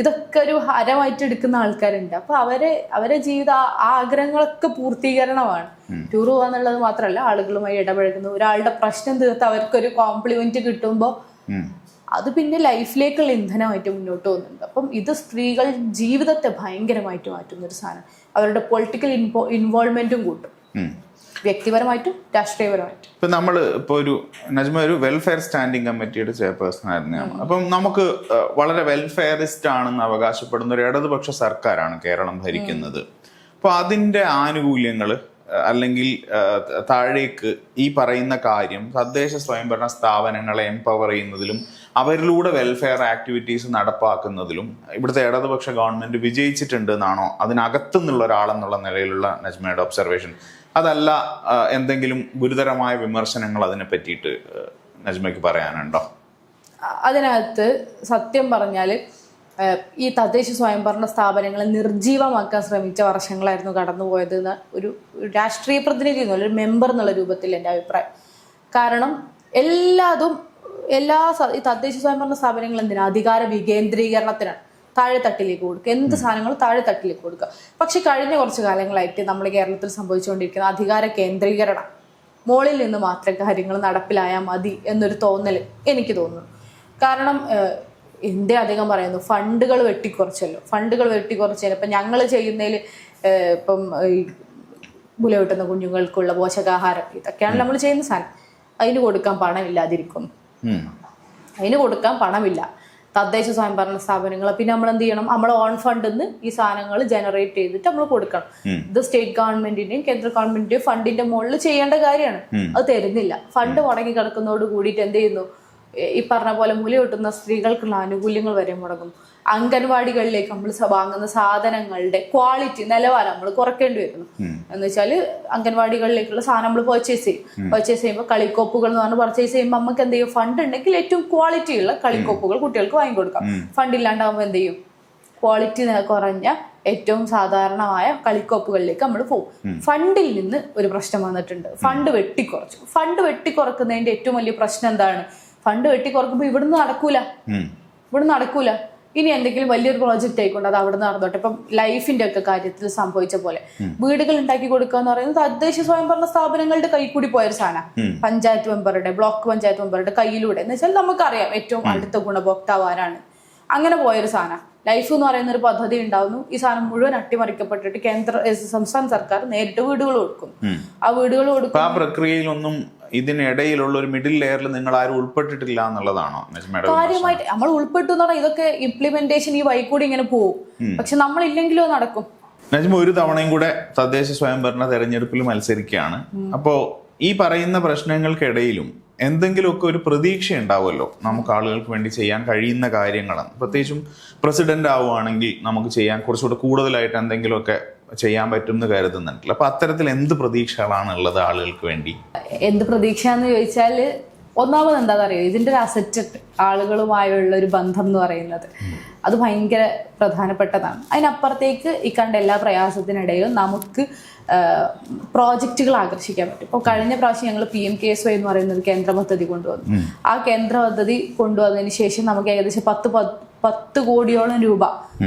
ഇതൊക്കെ ഒരു ഹരമായിട്ട് എടുക്കുന്ന ആൾക്കാരുണ്ട്. അപ്പൊ അവരെ ജീവിത ആഗ്രഹങ്ങളൊക്കെ പൂർത്തീകരണമാണ്. ടൂർ പോകാന്നുള്ളത് മാത്രമല്ല, ആളുകളുമായി ഇടപഴകുന്നു, ഒരാളുടെ പ്രശ്നം തീർത്ത് അവർക്കൊരു കോംപ്ലിമെന്റ് കിട്ടുമ്പോൾ അത് പിന്നെ ലൈഫിലേക്കുള്ള ഇന്ധനമായിട്ട് മുന്നോട്ട് പോകുന്നുണ്ട്. അപ്പം ഇത് സ്ത്രീകൾ ജീവിതത്തെ ഭയങ്കരമായിട്ട് മാറ്റുന്ന ഒരു സാധനം. അവരുടെ പൊളിറ്റിക്കൽ ഇൻവോൾവ്മെന്റും കൂട്ടും, വ്യക്തിപരമായിട്ടും രാഷ്ട്രീയപരമായിട്ടും. ഇപ്പൊ നമ്മൾ ഒരു നജ്മ ഒരു വെൽഫെയർ സ്റ്റാൻഡിംഗ് കമ്മിറ്റിയുടെ ചെയർപേഴ്സൺ ആയിരുന്നു. അപ്പം നമുക്ക് വളരെ വെൽഫെയറിസ്റ്റ് ആണെന്ന് അവകാശപ്പെടുന്ന ഒരു ഇടതുപക്ഷ സർക്കാരാണ് കേരളം ഭരിക്കുന്നത്. അപ്പൊ അതിന്റെ ആനുകൂല്യങ്ങൾ അല്ലെങ്കിൽ താഴേക്ക് ഈ പറയുന്ന കാര്യം തദ്ദേശ സ്വയംഭരണ സ്ഥാപനങ്ങളെ എംപവർ ചെയ്യുന്നതിലും അവരിലൂടെ വെൽഫെയർ ആക്ടിവിറ്റീസ് നടപ്പാക്കുന്നതിലും ഇവിടുത്തെ ഇടതുപക്ഷ ഗവൺമെന്റ് വിജയിച്ചിട്ടുണ്ട് എന്നാണോ അതിനകത്തുനിന്നുള്ള ഒരാളെന്നുള്ള നിലയിലുള്ള നജ്മയുടെ ഒബ്സർവേഷൻ? അതല്ല എന്തെങ്കിലും ഗുരുതരമായ വിമർശനങ്ങൾ അതിനെ പറ്റിയിട്ട് നജ്മയ്ക്ക് പറയാനുണ്ടോ? അതിനകത്ത് സത്യം പറഞ്ഞാൽ ഈ തദ്ദേശ സ്വയംഭരണ സ്ഥാപനങ്ങളെ നിർജീവമാക്കാൻ ശ്രമിച്ച വർഷങ്ങളായിരുന്നു കടന്നുപോയത് എന്ന് ഒരു രാഷ്ട്രീയ പ്രതിനിധി എന്നുള്ള ഒരു മെമ്പർ എന്നുള്ള രൂപത്തിൽ എൻ്റെ അഭിപ്രായം. കാരണം ഈ തദ്ദേശ സ്വയംഭരണ സ്ഥാപനങ്ങൾ എന്തിനാ? അധികാര വികേന്ദ്രീകരണത്തിനാണ്. താഴെ തട്ടിലേക്ക് കൊടുക്കുക, എന്ത് സാധനങ്ങളും താഴെ തട്ടിലേക്ക് കൊടുക്കുക. പക്ഷെ കഴിഞ്ഞ കുറച്ച് കാലങ്ങളായിട്ട് നമ്മൾ കേരളത്തിൽ സംഭവിച്ചുകൊണ്ടിരിക്കുന്ന അധികാര കേന്ദ്രീകരണം, മോളിൽ നിന്ന് മാത്രം കാര്യങ്ങൾ നടപ്പിലായാൽ മതി എന്നൊരു തോന്നൽ എനിക്ക് തോന്നുന്നു. കാരണം എന്തേ അധികം പറയുന്നു, ഫണ്ടുകൾ വെട്ടിക്കുറച്ചല്ലോ. ഇപ്പം ഞങ്ങൾ ചെയ്യുന്നതിൽ ഇപ്പം ഈ മുല കിട്ടുന്ന കുഞ്ഞുങ്ങൾക്കുള്ള പോഷകാഹാരം ഇതൊക്കെയാണ് നമ്മൾ ചെയ്യുന്ന സാധനം. അതിന് കൊടുക്കാൻ പണമില്ലാതിരിക്കുന്നു. അതിന് കൊടുക്കാൻ പണമില്ല. തദ്ദേശ സ്വയംഭരണ സ്ഥാപനങ്ങൾ പിന്നെ നമ്മൾ എന്ത് ചെയ്യണം, നമ്മൾ ഓൺ ഫണ്ടിൽ നിന്ന് ഈ സാധനങ്ങൾ ജനറേറ്റ് ചെയ്തിട്ട് നമ്മൾ കൊടുക്കണം. ഇത് സ്റ്റേറ്റ് ഗവൺമെന്റിന്റെയും കേന്ദ്ര ഗവൺമെന്റിന്റെയും ഫണ്ടിന്റെ മുകളിൽ ചെയ്യേണ്ട കാര്യമാണ്. അത് തരുന്നില്ല. ഫണ്ട് മുടങ്ങി കിടക്കുന്നതോട് കൂടിയിട്ട് എന്ത് ചെയ്യുന്നു, ഈ പറഞ്ഞ പോലെ മുല കിട്ടുന്ന സ്ത്രീകൾക്കുള്ള ആനുകൂല്യങ്ങൾ വരെ മുടങ്ങും. അംഗൻവാടികളിലേക്ക് നമ്മൾ വാങ്ങുന്ന സാധനങ്ങളുടെ ക്വാളിറ്റി, നിലവാരം നമ്മൾ കുറയ്ക്കേണ്ടി വരുന്നു. എന്ന് വെച്ചാൽ അംഗൻവാടികളിലേക്കുള്ള സാധനം നമ്മൾ പർച്ചേസ് ചെയ്യുമ്പോൾ കളിക്കോപ്പുകൾ എന്ന് പറഞ്ഞ് പർച്ചേസ് ചെയ്യുമ്പോൾ നമുക്ക് എന്ത് ചെയ്യും, ഫണ്ട് ഉണ്ടെങ്കിൽ ഏറ്റവും ക്വാളിറ്റി ഉള്ള കളിക്കോപ്പുകൾ കുട്ടികൾക്ക് വാങ്ങിക്കൊടുക്കാം. ഫണ്ട് ഇല്ലാണ്ടാവുമ്പോൾ എന്ത് ചെയ്യും, ക്വാളിറ്റി കുറഞ്ഞ ഏറ്റവും സാധാരണമായ കളിക്കോപ്പുകളിലേക്ക് നമ്മൾ പോകും. ഫണ്ടിൽ നിന്ന് ഒരു പ്രശ്നം വന്നിട്ടുണ്ട്. ഫണ്ട് വെട്ടിക്കുറക്കുന്നതിന്റെ ഏറ്റവും വലിയ പ്രശ്നം എന്താണ്? ഫണ്ട് വെട്ടിക്കുറക്കുമ്പോൾ ഇവിടുന്ന് നടക്കൂല. ഇനി എന്തെങ്കിലും വലിയൊരു പ്രോജക്റ്റ് ആയിക്കൊണ്ട് അത് അവിടെ നടന്നോട്ടെ. ഇപ്പം ലൈഫിന്റെ ഒക്കെ കാര്യത്തിൽ സംഭവിച്ച പോലെ വീടുകൾ ഉണ്ടാക്കി കൊടുക്കുക എന്ന് പറയുന്നത് തദ്ദേശ സ്വയംഭരണ സ്ഥാപനങ്ങളുടെ കൈ കൂടി പോയൊരു സാധനം. പഞ്ചായത്ത് മെമ്പറുടെ, ബ്ലോക്ക് പഞ്ചായത്ത് മെമ്പറുടെ കയ്യിലൂടെ എന്ന് വെച്ചാൽ നമുക്കറിയാം ഏറ്റവും അടുത്ത ഗുണഭോക്താവ് ആരാണ്. അങ്ങനെ പോയൊരു സാധനം. ലൈഫ് എന്ന് പറയുന്ന ഒരു പദ്ധതി ഉണ്ടാവുന്നു. ഈ സാധനം മുഴുവൻ അട്ടിമറിക്കപ്പെട്ടിട്ട് സംസ്ഥാന സർക്കാർ നേരിട്ട് വീടുകൾ കൊടുക്കും. ആ വീടുകൾ കൊടുക്കും. ആ പ്രക്രിയയിലൊന്നും ഇതിനിടയിലുള്ള ഒരു മിഡിൽ ലെയറിൽ നിങ്ങൾ ആരും ഉൾപ്പെട്ടിട്ടില്ല എന്നുള്ളതാണോ? കാര്യമായിട്ട് നമ്മൾ ഉൾപ്പെട്ടു എന്ന് പറഞ്ഞാൽ ഇതൊക്കെ ഇംപ്ലിമെന്റേഷൻ ഈ വഴിക്കൂടി ഇങ്ങനെ പോകും. പക്ഷെ നമ്മളില്ലെങ്കിലോ നടക്കും. നജ്മ ഒരു തവണയും കൂടെ തദ്ദേശ സ്വയംഭരണ തെരഞ്ഞെടുപ്പിൽ മത്സരിക്കുകയാണ്. അപ്പോ ഈ പറയുന്ന പ്രശ്നങ്ങൾക്കിടയിലും എന്തെങ്കിലുമൊക്കെ ഒരു പ്രതീക്ഷ ഉണ്ടാവുമല്ലോ, നമുക്ക് ആളുകൾക്ക് വേണ്ടി ചെയ്യാൻ കഴിയുന്ന കാര്യങ്ങളാണ്. പ്രത്യേകിച്ചും പ്രസിഡന്റ് ആവുകയാണെങ്കിൽ നമുക്ക് ചെയ്യാൻ കുറച്ചുകൂടെ കൂടുതലായിട്ട് എന്തെങ്കിലുമൊക്കെ ചെയ്യാൻ പറ്റും എന്ന് കരുതുന്നുണ്ടല്ലോ. അപ്പൊ അത്തരത്തിൽ എന്ത് പ്രതീക്ഷകളാണ് ഉള്ളത് ആളുകൾക്ക് വേണ്ടി? എന്ത് പ്രതീക്ഷ എന്ന് ചോദിച്ചാൽ, ഒന്നാമത് എന്താണെന്ന് അറിയോ, ഇതിന്റെ ഒരു അസറ്റ് ആളുകളുമായുള്ള ഒരു ബന്ധം എന്ന് പറയുന്നത് അത് ഭയങ്കര പ്രധാനപ്പെട്ടതാണ്. അതിനപ്പുറത്തേക്ക് ഈ കണ്ട എല്ലാ പ്രയാസത്തിനിടയിലും നമുക്ക് പ്രോജക്റ്റുകൾ ആകർഷിക്കാൻ പറ്റും. ഇപ്പോൾ കഴിഞ്ഞ പ്രാവശ്യം ഞങ്ങൾ PMKSY എന്ന് പറയുന്ന ഒരു കേന്ദ്ര പദ്ധതി കൊണ്ടുവന്നു. ആ കേന്ദ്ര പദ്ധതി കൊണ്ടുവന്നതിന് ശേഷം നമുക്ക് ഏകദേശം 10 കോടിയോളം രൂപ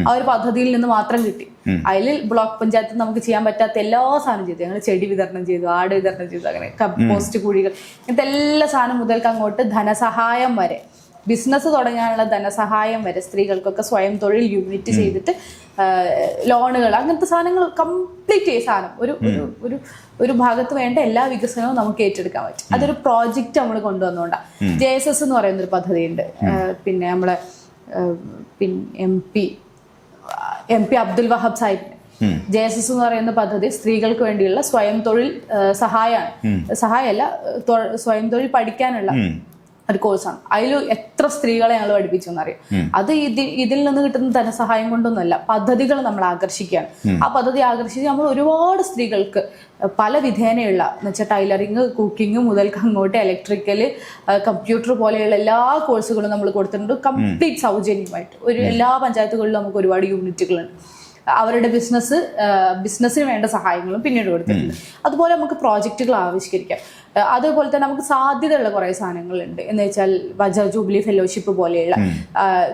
ആ ഒരു പദ്ധതിയിൽ നിന്ന് മാത്രം കിട്ടി. അതിൽ ബ്ലോക്ക് പഞ്ചായത്തിൽ നമുക്ക് ചെയ്യാൻ പറ്റാത്ത എല്ലാ സാധനം ചെയ്തു. ഞങ്ങൾ ചെടി വിതരണം ചെയ്തു, ആട് വിതരണം ചെയ്തു, അങ്ങനെ കമ്പോസ്റ്റ് കുഴികൾ, ഇങ്ങനത്തെ എല്ലാ സാധനം മുതൽക്ക് അങ്ങോട്ട് ധനസഹായം വരെ, ബിസിനസ് തുടങ്ങാനുള്ള ധനസഹായം വരെ, സ്ത്രീകൾക്കൊക്കെ സ്വയം തൊഴിൽ യൂണിറ്റ് ചെയ്തിട്ട് ലോണുകൾ, അങ്ങനത്തെ സാധനങ്ങൾ കംപ്ലീറ്റ് ചെയ്ത സാധനം ഒരു ഭാഗത്ത് വേണ്ട എല്ലാ വികസനവും നമുക്ക് ഏറ്റെടുക്കാൻ പറ്റും. അതൊരു പ്രോജക്റ്റ് നമ്മൾ കൊണ്ടുവന്നുകൊണ്ടാണ്. JSS എന്ന് പറയുന്നൊരു പദ്ധതിയുണ്ട്. പിന്നെ നമ്മളെ MP അബ്ദുൽ വഹാബ് സാഹിബിന് JSS എന്ന് പറയുന്ന പദ്ധതി സ്ത്രീകൾക്ക് വേണ്ടിയുള്ള സ്വയം തൊഴിൽ സഹായമല്ല, സ്വയം തൊഴിൽ പഠിക്കാനുള്ള ഒരു കോഴ്സാണ്. അതിൽ എത്ര സ്ത്രീകളെ ഞങ്ങൾ പഠിപ്പിച്ചു എന്നറിയാം. അത് ഇതിൽ നിന്ന് കിട്ടുന്ന ധനസഹായം കൊണ്ടൊന്നുമല്ല, പദ്ധതികൾ നമ്മൾ ആകർഷിക്കുകയാണ്. ആ പദ്ധതി ആകർഷിച്ച് നമ്മൾ ഒരുപാട് സ്ത്രീകൾക്ക് പല വിധേനയുള്ള എന്ന് വെച്ചാൽ ടൈലറിങ്, കുക്കിംഗ് മുതൽക്ക് അങ്ങോട്ട് ഇലക്ട്രിക്കല്, കമ്പ്യൂട്ടർ പോലെയുള്ള എല്ലാ കോഴ്സുകളും നമ്മൾ കൊടുത്തിട്ടുണ്ട്. കംപ്ലീറ്റ് സൗജന്യമായിട്ട് എല്ലാ പഞ്ചായത്തുകളിലും നമുക്ക് ഒരുപാട് യൂണിറ്റുകളുണ്ട്. അവരുടെ ബിസിനസ്സിന് വേണ്ട സഹായങ്ങളും പിന്നീട് കൊടുത്തിട്ടുണ്ട്. അതുപോലെ നമുക്ക് പ്രോജക്റ്റുകൾ ആവിഷ്കരിക്കാം. അതുപോലെ തന്നെ നമുക്ക് സാധ്യതയുള്ള കുറേ സാധനങ്ങളുണ്ട്. എന്ന് വെച്ചാൽ വജ്ര ജൂബിലി ഫെലോഷിപ്പ് പോലെയുള്ള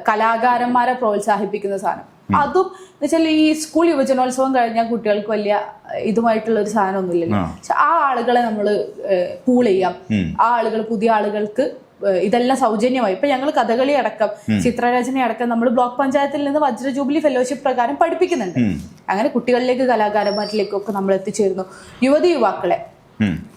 കലാകാരന്മാരെ പ്രോത്സാഹിപ്പിക്കുന്ന സാധനം. അതും എന്ന് വെച്ചാൽ ഈ സ്കൂൾ യുവജനോത്സവം കഴിഞ്ഞാൽ കുട്ടികൾക്ക് വലിയ ഇതുമായിട്ടുള്ള ഒരു സാധനമൊന്നുമില്ലല്ലോ. പക്ഷെ ആ ആളുകളെ നമ്മൾ പൂൾ ചെയ്യാം. ആ ആളുകൾ, പുതിയ ആളുകൾക്ക് ഇതെല്ലാം സൗജന്യമായി. ഇപ്പൊ ഞങ്ങൾ കഥകളി അടക്കം, ചിത്രരചന അടക്കം നമ്മൾ ബ്ലോക്ക് പഞ്ചായത്തിൽ നിന്ന് വജ്ര ജൂബിലി ഫെലോഷിപ്പ് പ്രകാരം പഠിപ്പിക്കുന്നുണ്ട്. അങ്ങനെ കുട്ടികളിലേക്ക്, കലാകാരന്മാരിലേക്കൊക്കെ നമ്മൾ എത്തിച്ചേരുന്നു. യുവാക്കളെ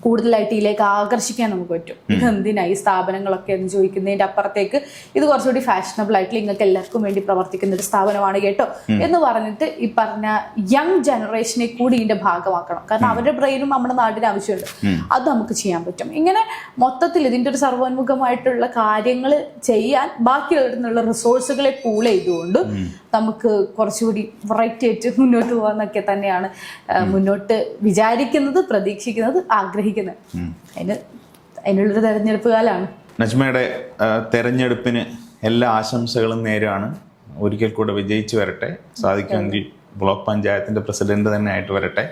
കൂടുതലായിട്ട് ഇതിലേക്ക് ആകർഷിക്കാൻ നമുക്ക് പറ്റും. ഇതെന്തിനാ ഈ സ്ഥാപനങ്ങളൊക്കെ എന്ന് ചോദിക്കുന്നതിന്റെ അപ്പുറത്തേക്ക് ഇത് കുറച്ചുകൂടി ഫാഷനബിൾ ആയിട്ട് നിങ്ങൾക്ക് എല്ലാവർക്കും വേണ്ടി പ്രവർത്തിക്കുന്ന ഒരു സ്ഥാപനമാണ് കേട്ടോ എന്ന് പറഞ്ഞിട്ട് ഈ പറഞ്ഞ യങ് ജനറേഷനെ കൂടി ഇതിന്റെ ഭാഗമാക്കണം. കാരണം അവരുടെ ബ്രെയിനും നമ്മുടെ നാടിന് ആവശ്യമുണ്ട്. അത് നമുക്ക് ചെയ്യാൻ പറ്റും. ഇങ്ങനെ മൊത്തത്തിൽ ഇതിന്റെ ഒരു സർവോന്മുഖമായിട്ടുള്ള കാര്യങ്ങൾ ചെയ്യാൻ ബാക്കിയുള്ള നിന്നുള്ള റിസോഴ്സുകളെ പൂൾ ചെയ്തുകൊണ്ട് നമുക്ക് കുറച്ചുകൂടി വെറൈറ്റി ആയിട്ട് മുന്നോട്ട് പോകാന്നൊക്കെ തന്നെയാണ് മുന്നോട്ട് വിചാരിക്കുന്നത്, പ്രതീക്ഷിക്കുന്നത്, ആഗ്രഹിക്കുന്നത്. അതിനുള്ളൊരു തെരഞ്ഞെടുപ്പ് കാലമാണ്. നജ്മയുടെ തെരഞ്ഞെടുപ്പിന് എല്ലാ ആശംസകളും നേരാണ്. ഒരിക്കൽ കൂടെ വിജയിച്ചു വരട്ടെ. സാധിക്കുമെങ്കിൽ ബ്ലോക്ക് പഞ്ചായത്തിന്റെ പ്രസിഡന്റ് തന്നെ ആയിട്ട് വരട്ടെ.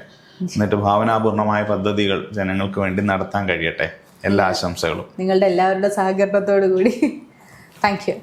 എന്നിട്ട് ഭാവനാപൂർണമായ പദ്ധതികൾ ജനങ്ങൾക്ക് വേണ്ടി നടത്താൻ കഴിയട്ടെ. എല്ലാ ആശംസകളും. നിങ്ങളുടെ എല്ലാവരുടെ സഹകരണത്തോടു കൂടി. Thank you.